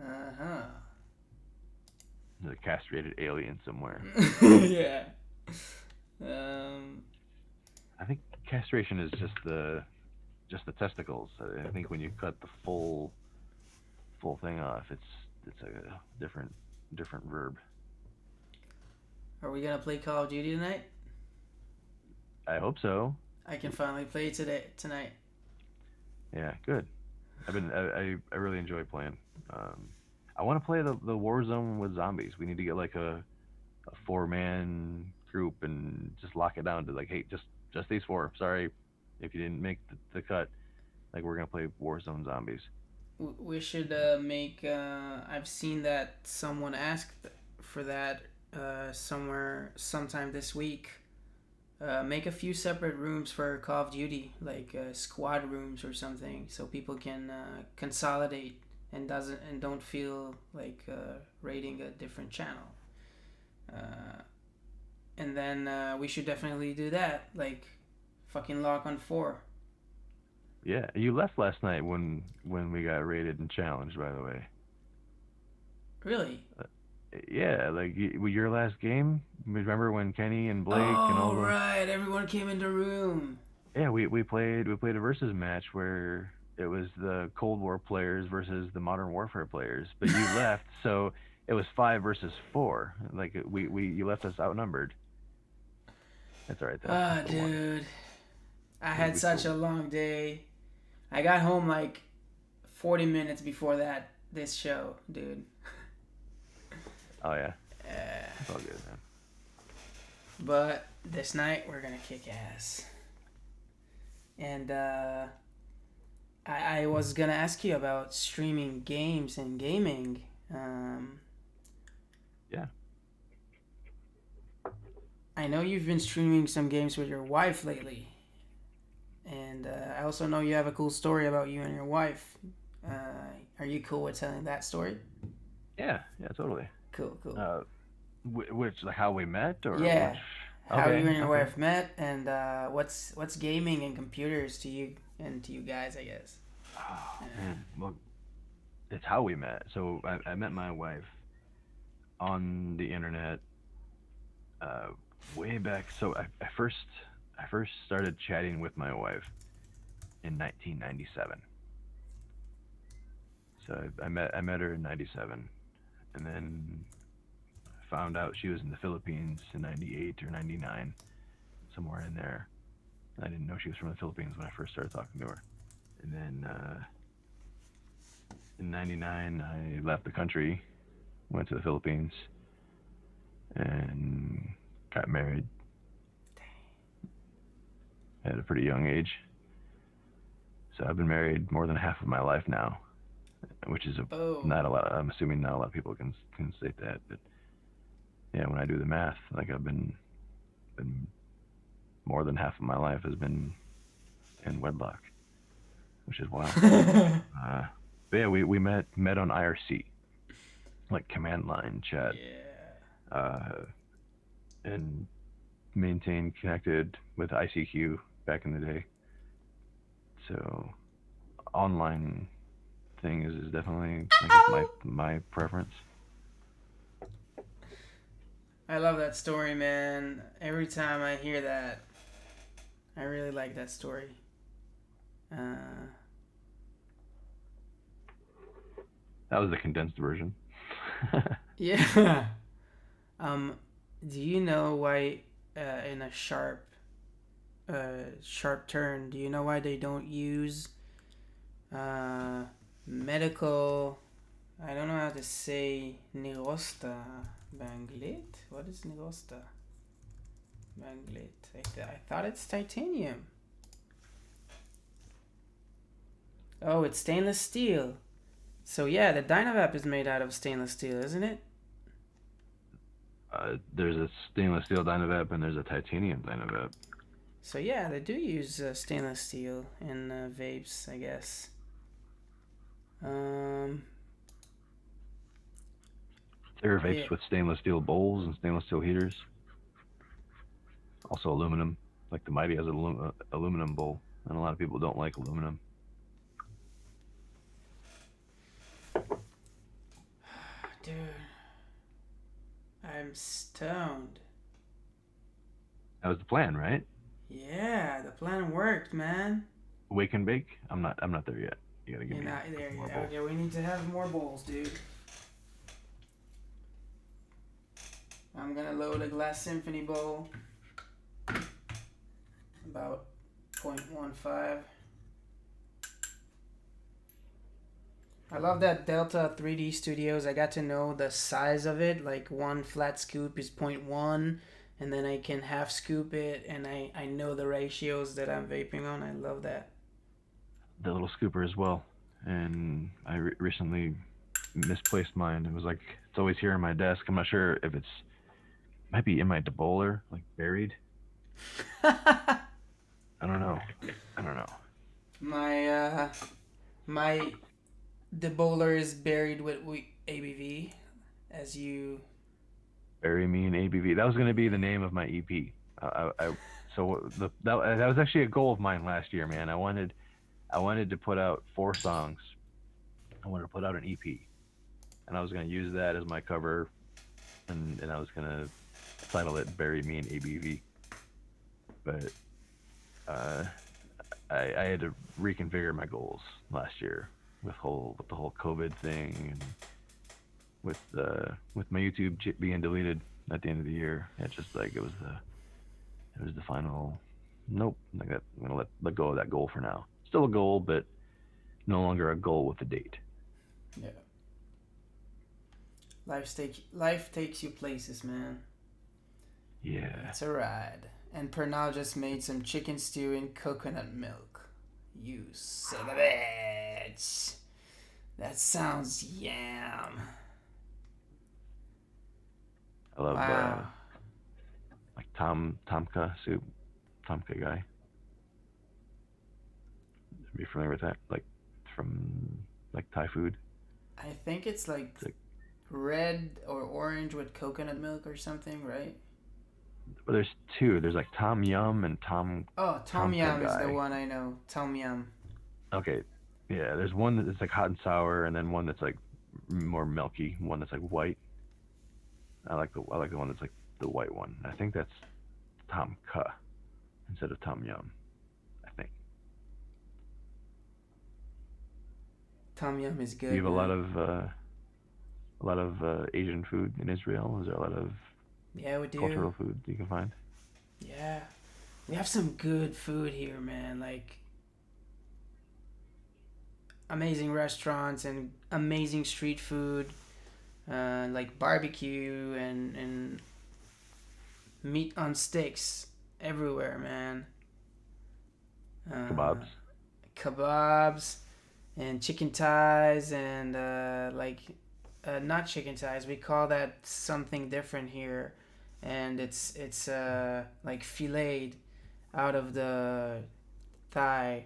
Uh There's a castrated alien somewhere. huh. Yeah. Um. I think castration is just the testicles. I think when you cut the full thing off, it's a different verb. Are we gonna play Call of Duty tonight? I hope so. I can finally play tonight. Yeah, good. I really enjoy playing. Um, I want to play the war zone with zombies. We need to get like a 4-man group and just lock it down to like, hey, just these four. Sorry if you didn't make the cut. Like we're gonna play Warzone zombies. We should make. I've seen that someone asked for that somewhere sometime this week. Make a few separate rooms for Call of Duty, like squad rooms or something, so people can consolidate and don't feel like raiding a different channel. Uh, and then we should definitely do that, like fucking lock on 4. Yeah, you left last night when we got rated and challenged. By the way. Really? Yeah, like your last game. Remember when Kenny and Blake and all Oh the right, everyone came in the room. yeah we played a versus match where it was the Cold War players versus the Modern Warfare players, but you left, so it was 5 versus 4. Like we you left us outnumbered. That's all right though. Ah, I still won. dude, I We, had we such still a long day. I got home like 40 minutes before this show, dude. oh yeah, Uh, it's all good man. but this night we're gonna kick ass. And I was gonna ask you about streaming games and gaming. Um, Yeah. I know you've been streaming some games with your wife lately. And I also know you have a cool story about you and your wife. Are you cool with telling that story? Yeah, yeah, totally. Cool, cool. Uh, which like how we met or which? Yeah, how you Okay, and your okay. wife met, and what's gaming and computers to you and to you guys, I guess. Oh Yeah. man, well, it's how we met. So I met my wife on the internet uh, way back. So I first started chatting with my wife in 1997. So I met her in '97, and then found out she was in the Philippines in '98 or '99, somewhere in there. I didn't know she was from the Philippines when I first started talking to her. And then in '99, I left the country, went to the Philippines, and got married at a pretty young age. So I've been married more than half of my life now, which is Oh, not a lot. I'm assuming not a lot of people can state that, but yeah, when I do the math, like I've been more than half of my life has been in wedlock, which is wild. Uh, but yeah, we met on IRC, like command line chat, yeah. uh, and maintained connected with ICQ back in the day. So online thing is definitely, I guess, my preference. I love that story, man. Every time I hear that, I really like that story. Uh, That was the condensed version. yeah. Um, do you know why in a sharp turn? Do you know why they don't use uh, medical? I don't know how to say nirosta banglit. What is nirosta banglit? I thought it's titanium. Oh, it's stainless steel. So yeah, the Dynavap is made out of stainless steel, isn't it? There's a stainless steel Dynavap and there's a titanium Dynavap. So yeah, they do use stainless steel in vapes, I guess. Um, There are yeah. vapes with stainless steel bowls and stainless steel heaters. Also aluminum. Like the Mighty has an aluminum bowl, and a lot of people don't like aluminum. Dude, I'm stoned. That was the plan, right? Yeah, the plan worked, man. Wake and bake. I'm not there yet. You gotta give You're me not there some more yet. bowls. Okay, we need to have more bowls, dude. I'm gonna load a Glass Symphony bowl. About 0.15. I love that Delta 3D Studios. I got to know the size of it. Like one flat scoop is zero point 0.1, and then I can half scoop it, and I know the ratios that I'm vaping on. I love that. The little scooper as well. And I recently misplaced mine. It was like it's always here on my desk. I'm not sure if it's might be in my debowler, like buried. I don't know. I don't know. my my the bowler is buried with ABV, as you. Bury me in ABV. That was going to be the name of my EP. So that was actually a goal of mine last year, man. I wanted to put out 4 songs. I wanted to put out an EP, and I was going to use that as my cover, and I was going to title it "Bury Me in ABV." But uh, I had to reconfigure my goals last year with the whole COVID thing and with my YouTube being deleted at the end of the year. It's just like it was the final. Nope, like that. I'm gonna let go of that goal for now. Still a goal, but no longer a goal with a date. Yeah. Life takes you places, man. Yeah, It's a ride. And Pernell just made some chicken stew in coconut milk. You son of a bitch. That sounds yam. I love Wow. like Tomka soup, Tomka guy. Are you familiar with that? Like from like Thai food? I think it's like It's like, red or orange with coconut milk or something, right? well, there's two. There's like Tom Yum and Oh, tom Tom Kha yum is the Gai. one I know. Tom yum. Okay, yeah. There's one that's like hot and sour, and then one that's like more milky. One that's like white. I like the one that's like the white one. I think that's Tom Kha instead of Tom Yum. I think. Tom yum is Do you good, have man. a lot of Asian food in Israel? Is there a lot of Yeah, we do. cultural food that you can find? Yeah, we have some good food here, man. Like amazing restaurants and amazing street food, like barbecue and meat on sticks everywhere, man. Uh, Kebabs. Kebabs and chicken thighs and not chicken thighs. We call that something different here, and it's like filleted out of the thigh,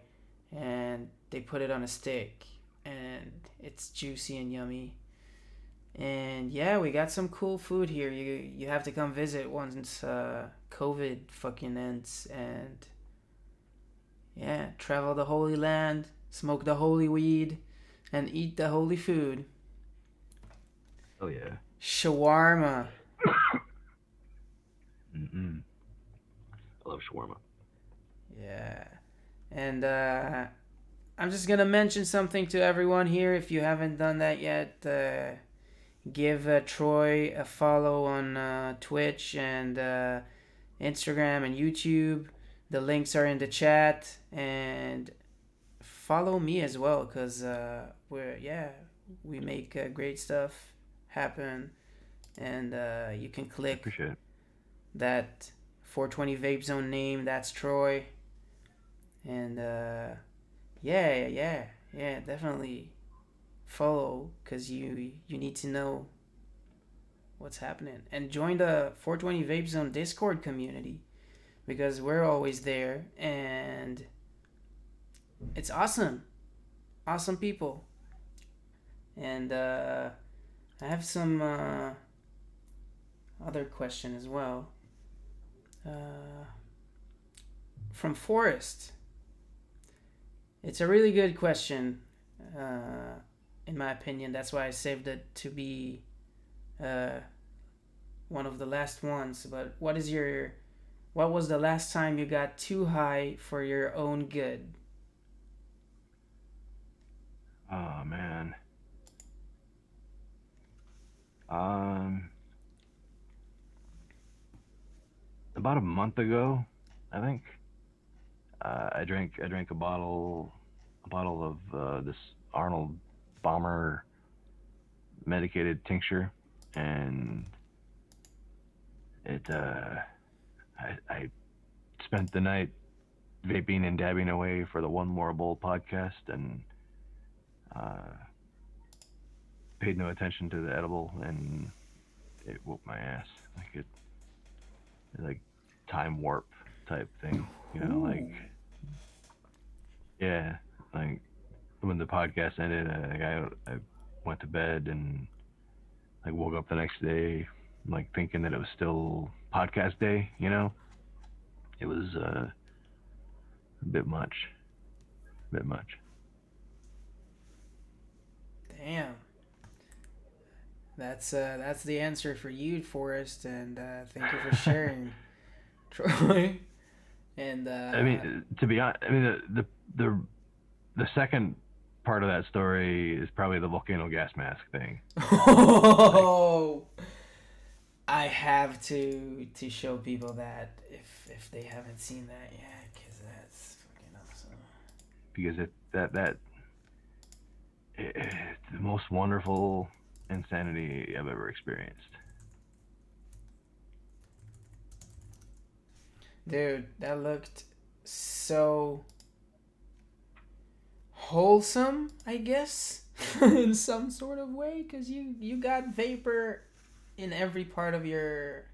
and they put it on a stick, and it's juicy and yummy. And yeah, we got some cool food here. You have to come visit once COVID fucking ends, and yeah, travel the Holy Land, smoke the holy weed, and eat the holy food. Oh yeah. Shawarma. Mm-mm. I love shawarma. Yeah. And I'm just gonna mention something to everyone here. If you haven't done that yet, give Troy a follow on Twitch and Instagram and YouTube. The links are in the chat, and follow me as well, because we make great stuff happen, and you can I click appreciate it. that 420 Vape Zone name. That's Troy, and yeah, definitely follow, because you need to know what's happening, and join the 420 Vape Zone Discord community, because we're always there, and it's awesome people. And I have some other question as well, uh, from Forrest. It's a really good question, in my opinion. That's why I saved it to be uh, one of the last ones. But what was the last time you got too high for your own good? Oh man. Um, about a month ago, I think. I drank a bottle of this Arnold Bomber medicated tincture, and it I spent the night vaping and dabbing away for the One More Bowl podcast, and uh, paid no attention to the edible, and it whooped my ass. Like time warp type thing, you know, like Ooh. yeah, like when the podcast ended, I went to bed and like woke up the next day, like thinking that it was still podcast day. You know, it was a bit much, a bit much. Damn. That's the answer for you, Forrest, and thank you for sharing, Troy. And I mean, to be honest, I mean the the second part of that story is probably the volcano gas mask thing. Like, oh, I have to show people that if they haven't seen that yet, because that's fucking awesome. because it's the most wonderful insanity I've ever experienced. Dude, that looked so wholesome, I guess, in some sort of way, because you got vapor in every part of your.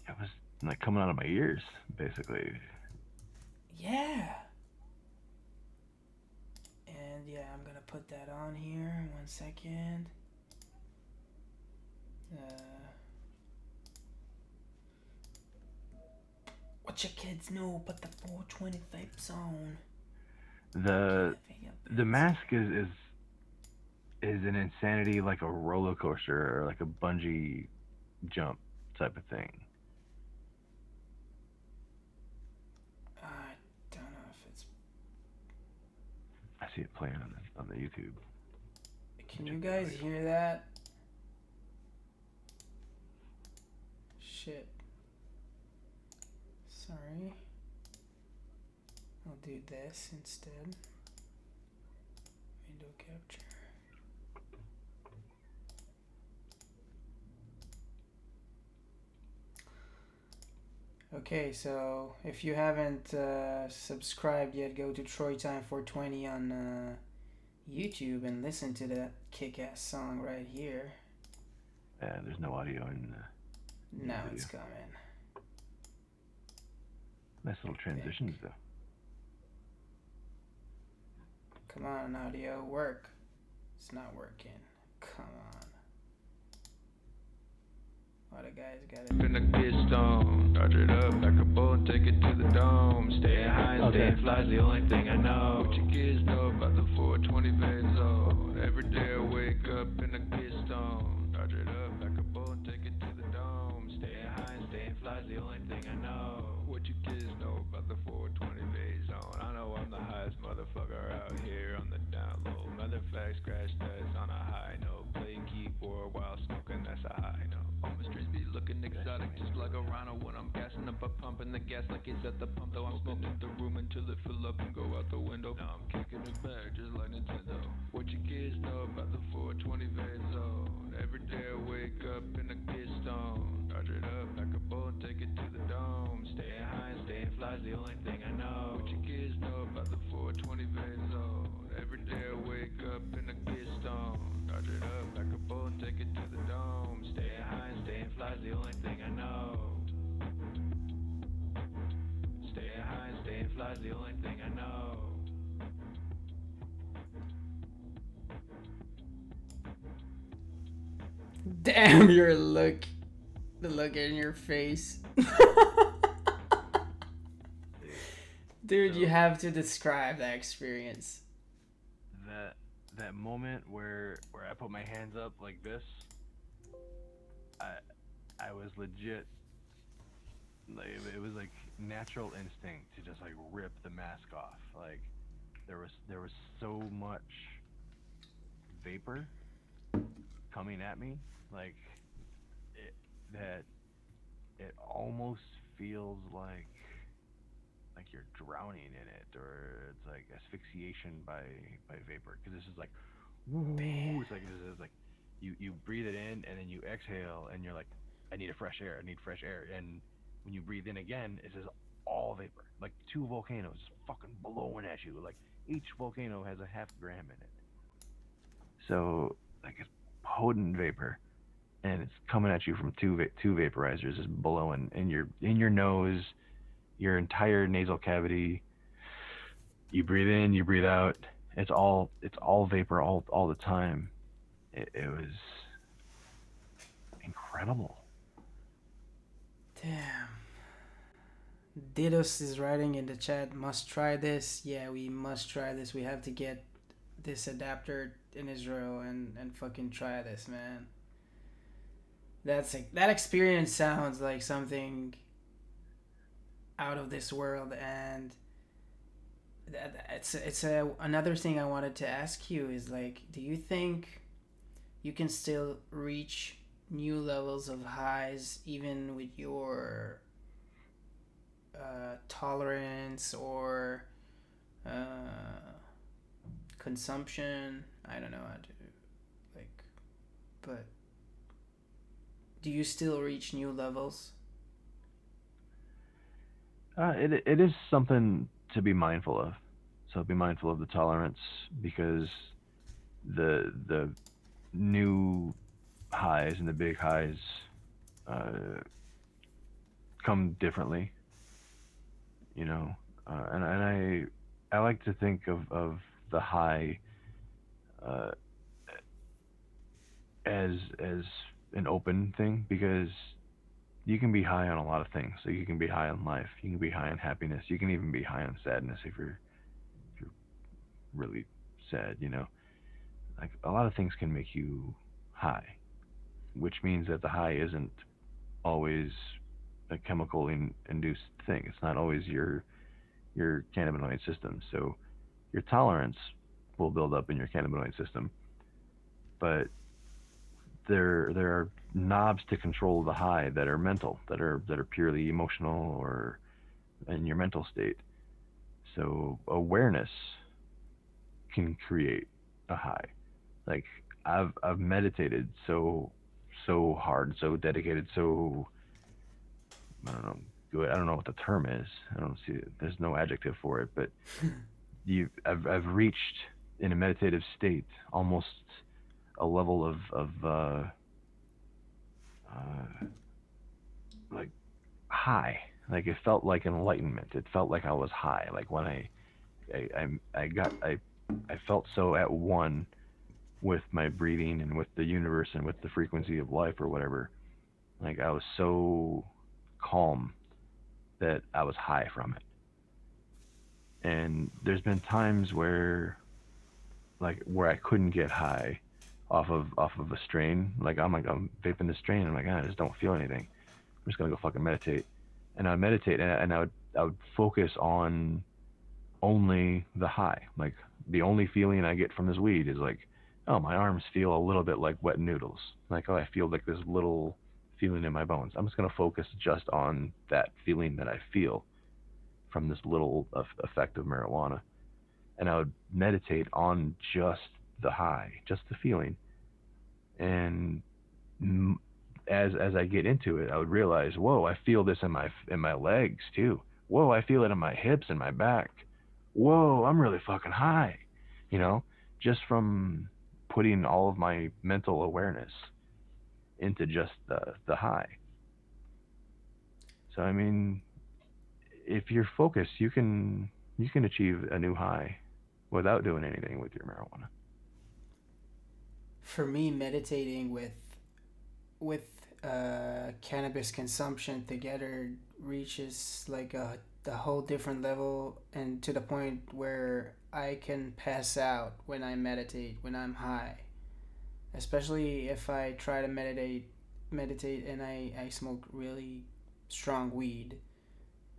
It was like coming out of my ears, basically. Yeah. yeah, I'm gonna put that on here. 1 second. What your kids know but the 420 vape zone? The mask is an insanity, like a roller coaster or like a bungee jump type of thing. I don't know if it's. I see it playing on the YouTube. Can you guys hear that? Shit. Sorry. I'll do this instead. Window capture. Okay, so if you haven't subscribed yet, go to TroyTime420 on YouTube and listen to that kick-ass song right here. Yeah, there's no audio in the Now video. it's coming. Nice little transitions though. Come on, audio, work. It's not working. Come on. What a guy's got it. Finna get stoned, dodge it up, back a bowl and take it to the dome. Staying high and staying fly's the only thing I know. What you kids know about the 420VapeZone? Every day I wake up and I get stoned, dodge it up, back a bowl and take it to the dome. Staying high and staying fly's the only thing I know. What you kids know about the 420VapeZone? I know I'm the highest motherfucker out here on the down low. Matter of fact, scratch that's on a high note. Play keyboard while smoking, that's a high note. On the streets be looking exotic, just like a rhino when I'm gassing up, pumping the gas like it's at the pump. Though I'm smoking the room until it fill up and go out the window. Now I'm kicking it back just like Nintendo. What you kids know about the 420VapeZone? Every day I wake up and I get stoned, dodge it up, back a bowl and take it to the dome. Staying high and staying fly's the only thing I know. What you kids know about the 420VapeZone? Every day I wake up and I get stoned, dodge it up, back a bowl and take it to the dome. Staying high and staying fly's the only thing I know. Staying high and staying fly's the only thing I know. Damn your look. The look in your face. Dude, you have to describe that experience. That moment where I put my hands up like this, I was legit, like, it was like natural instinct to just like rip the mask off. Like there was so much vapor coming at me, like that it almost feels like you're drowning in it, or it's like asphyxiation by vapor, because this is like, woo, it's like you breathe it in and then you exhale and you're like, I need fresh air, and when you breathe in again, it's just all vapor, like two volcanoes just fucking blowing at you, like each volcano has a half gram in it, so like it's potent vapor, and it's coming at you from two vaporizers just blowing in your nose, your entire nasal cavity. You breathe in, you breathe out. It's all vapor all the time. It was incredible. Damn. Didos is writing in the chat, must try this. Yeah, we must try this. We have to get this adapter in Israel and fucking try this, man. That's like, that experience sounds like something out of this world, and it's another thing I wanted to ask you is, like, do you think you can still reach new levels of highs even with your tolerance or consumption? I don't know how to, like, but do you still reach new levels? It is something to be mindful of. So be mindful of the tolerance, because the new highs and the big highs come differently, you know. And I like to think of the high uh, as an open thing, because you can be high on a lot of things. So you can be high on life, you can be high on happiness, you can even be high on sadness if you're really sad. Like a lot of things can make you high, which means that the high isn't always a chemical induced thing. It's not always your cannabinoid system. So your tolerance will build up in your cannabinoid system, but there are knobs to control the high that are mental, that are purely emotional or in your mental state. So awareness can create a high. Like I've meditated so hard, so dedicated, so I don't know good. I don't know what the term is. I don't see it. There's no adjective for it, but I've reached in a meditative state almost a level of uh, like high. Like it felt like enlightenment. It felt like I was high. Like when I felt so at one with my breathing and with the universe and with the frequency of life or whatever. Like I was so calm that I was high from it. And there's been times where I couldn't get high off of a strain. Like I'm vaping the strain. I'm like, I just don't feel anything. I'm just gonna go fucking meditate. And I'd meditate, and I would focus on only the high. Like the only feeling I get from this weed is like, oh, my arms feel a little bit like wet noodles. Like, oh, I feel like this little feeling in my bones. I'm just gonna focus just on that feeling that I feel from this little effect of marijuana, and I would meditate on just the high, just the feeling. And as I get into it, I would realize, whoa, I feel this in my legs too. Whoa, I feel it in my hips and my back. Whoa, I'm really fucking high, you know, just from putting all of my mental awareness into just the high. So I mean, if you're focused, you can achieve a new high without doing anything with your marijuana. For me, meditating with cannabis consumption together reaches like a whole different level, and to the point where I can pass out when I meditate when I'm high, especially if I try to meditate and I smoke really strong weed.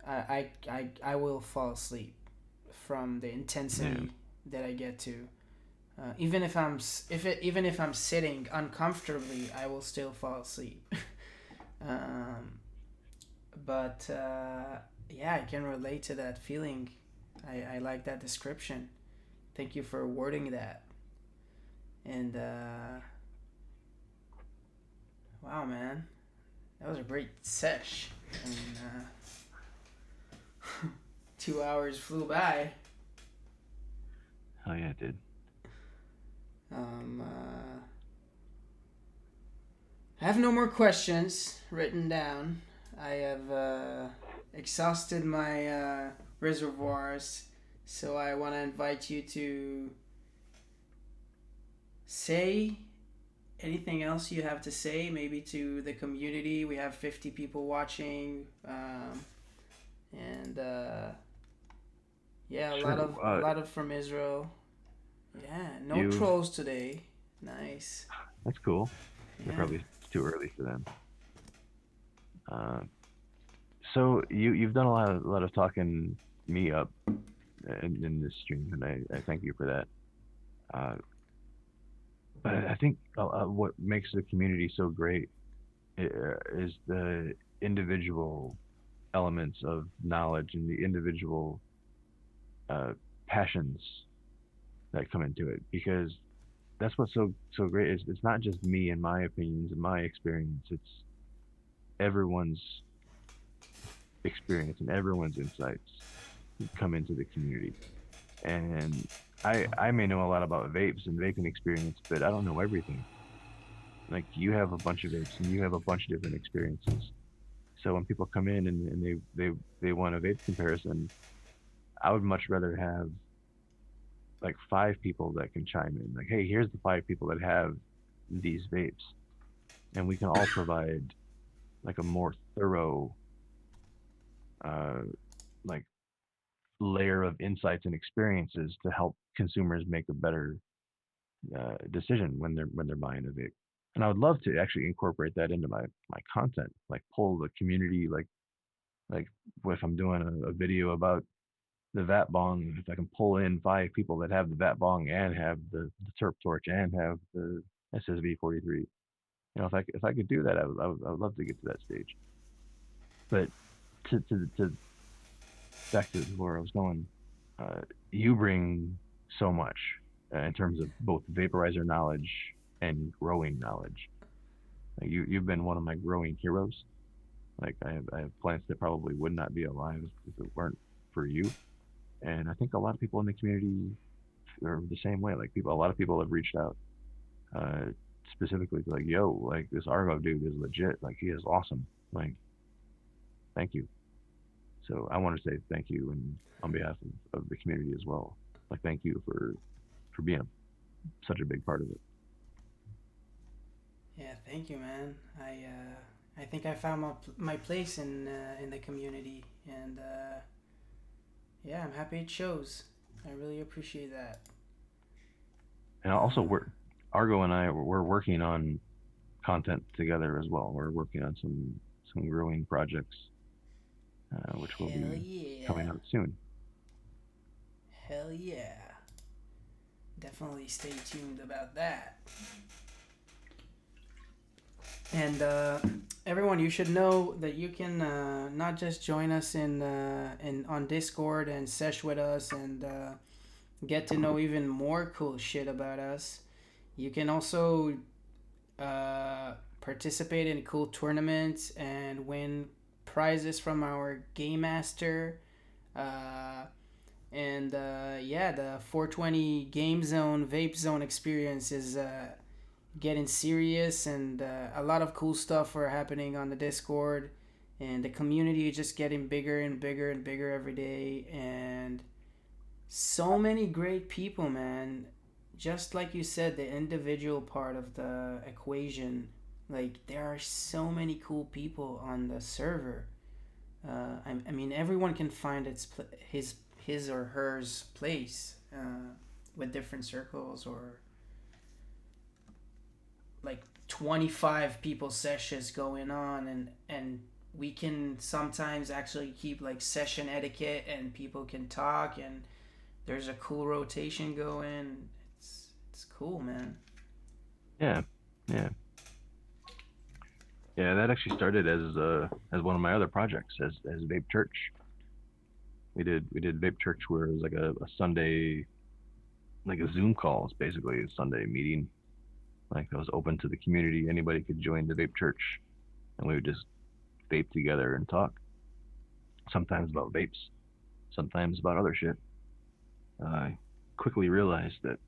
I will fall asleep from the Yeah. intensity that I get to. Even if even if I'm sitting uncomfortably, I will still fall asleep. um, but yeah, I can relate to that feeling. I like that description. Thank you for wording that. And wow, man, that was a great sesh. And 2 hours flew by. Oh yeah, it did. Um, I have no more questions written down. I have exhausted my reservoirs, so I want to invite you to say anything else you have to say, maybe to the community. We have 50 people watching, and yeah, Sure. a lot of from Israel. Yeah, no You trolls today. Nice. That's cool. They're Yeah. probably too early for them. Uh, so you've done a lot of talking me up in this stream, and I thank you for that. Uh, but I think what makes the community so great is the individual elements of knowledge and the individual uh, passions that come into it, because that's what's so great is it's not just me and my opinions and my experience. It's everyone's experience and everyone's insights come into the community. And I may know a lot about vapes and vaping experience, but I don't know everything. Like you have a bunch of vapes and you have a bunch of different experiences. So when people come in and they want a vape comparison, I would much rather have like 5 people that can chime in. Like, hey, here's the 5 people that have these vapes, and we can all provide like a more thorough, uh, like layer of insights and experiences to help consumers make a better decision when they're buying a vape. And I would love to actually incorporate that into my content, like pull the community, like if I'm doing a video about the vat bong, if I can pull in 5 people that have the vat bong and have the terp torch and have the SSV 43, if I could do that, I would love to get to that stage. But to back to where I was going, uh, you bring so much in terms of both vaporizer knowledge and growing knowledge. Like you've been one of my growing heroes. Like I have plants that probably would not be alive if it weren't for you. And I think a lot of people in the community are the same way. Like a lot of people have reached out, uh, specifically like, yo, like this Argo dude is legit. Like he is awesome. Like, thank you. So I want to say thank you, and on behalf of the community as well. Like, thank you for being such a big part of it. Yeah, thank you, man. I think I found my place in the community, and yeah, I'm happy it shows. I really appreciate that. And also, Uh, Argo and I we're working on content together as well. We're working on some growing projects, which will Hell be coming yeah. out soon. Hell yeah. Definitely stay tuned about that. And everyone, you should know that you can not just join us in on Discord and sesh with us and get to know even more cool shit about us. You can also participate in cool tournaments and win prizes from our game master. Uh, and yeah, the 420 Game Zone Vape Zone experience is getting serious, and a lot of cool stuff are happening on the Discord, and the community is just getting bigger and bigger and bigger every day, and so many great people, man. Just like you said, the individual part of the equation, like there are so many cool people on the server. I mean, everyone can find his or hers place with different circles or like 25 people sessions going on, and we can sometimes actually keep like session etiquette and people can talk and there's a cool rotation going. It's cool, man. Yeah, yeah, yeah. That actually started as one of my other projects as Vape Church. We did Vape Church where it was like a Sunday, like a Zoom call. It's basically a Sunday meeting, like that was open to the community. Anybody could join the Vape Church, and we would just vape together and talk. Sometimes about vapes, sometimes about other shit. I quickly realized that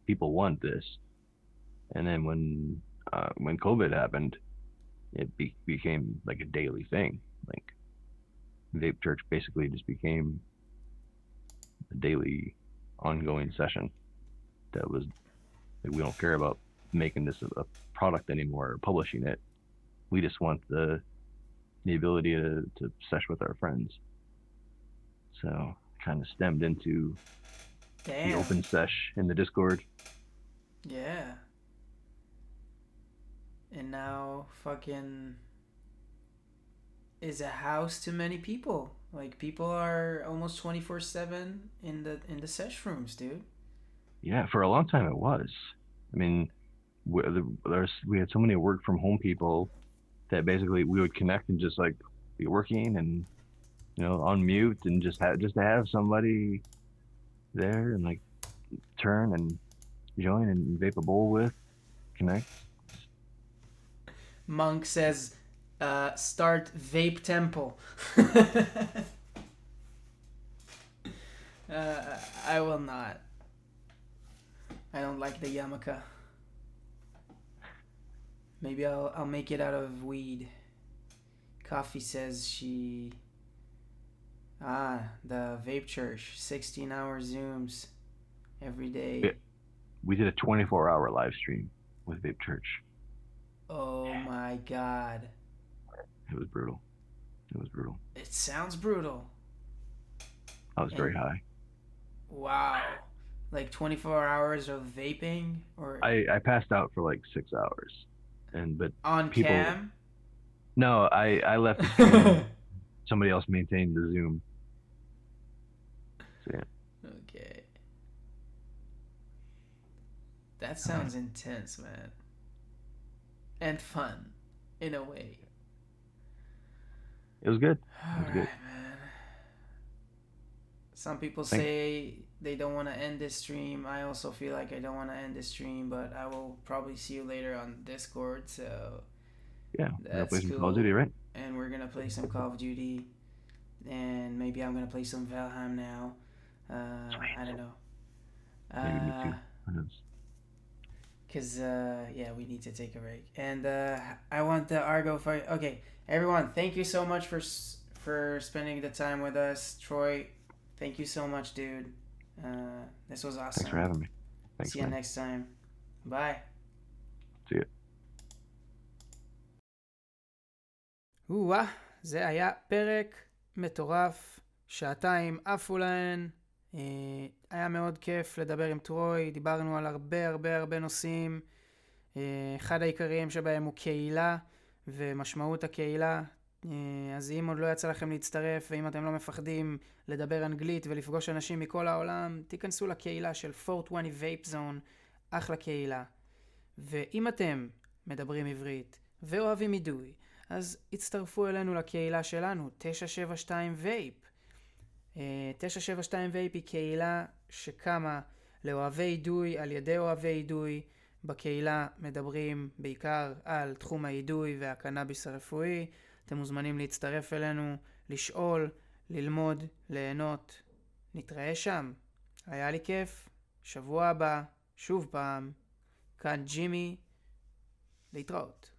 people want this, and then when COVID happened, it became like a daily thing. Like Vape Church basically just became a daily, ongoing session that was like, we don't care about making this a product anymore or publishing it. We just want the ability to sesh with our friends. So kind of stemmed into the Damn. open sesh in the Discord. Yeah. And now fucking is a house to many people. Like people are almost 24/7 in the sesh rooms, dude. Yeah, for a long time it was. I mean, we had so many work from home people that basically we would connect and just like be working and on mute and just to have somebody there and like turn and join and vape a bowl with, connect. Monk says, start vape temple. I will not. I don't like the yarmulke. Maybe I'll make it out of weed. Coffee says the vape church, 16-hour Zooms. every day. We did a 24-hour live stream with Vape Church. Oh my God. It was brutal. It sounds brutal. I was very high. Wow. Like 24 hours of vaping, or I passed out for like 6 hours, but on people. cam? No, I left the stream. Somebody else maintained the Zoom. So yeah. Okay. That sounds intense, man. And fun, in a way. It was good. Alright, man. Some people say they don't want to end this stream. I also feel like I don't want to end this stream, but I will probably see you later on Discord, so yeah, we're gonna play some cool. Call of Duty, right? And we're gonna play some Call of Duty, and maybe I'm gonna play some Valheim now. I don't know. Maybe me too. Who knows? Cause yeah, we need to take a break, and I want the Argo fight. Okay, everyone, thank you so much for spending the time with us, Troy. Thank you so much, dude. This was awesome. Thanks for having me. Thanks, See you man. next time. Bye. See ya. וואה, זה היה פרק מטורף, שעתיים עפו להן, היה מאוד כיף לדבר עם טרוי, דיברנו על הרבה נושאים, אחד העיקריים שבהם הוא קהילה ומשמעות הקהילה, אז אם עוד לא יצא לכם להצטרף, ואם אתם לא מפחדים לדבר אנגלית ולפגוש אנשים מכל העולם, תיכנסו לקהילה של 420VapeZone, אחלה קהילה. ואם אתם מדברים עברית ואוהבים אידוי, אז הצטרפו אלינו לקהילה שלנו, 972Vape. 972Vape היא קהילה שקמה לאוהבי אידוי על ידי אוהבי אידוי. בקהילה מדברים בעיקר על תחום האידוי והקנאביס הרפואי. אתם מוזמנים להצטרף אלינו, לשאול, ללמוד, ליהנות. נתראה שם. היה לי כיף. שבוע הבא, שוב פעם. כאן ג'ימי. להתראות.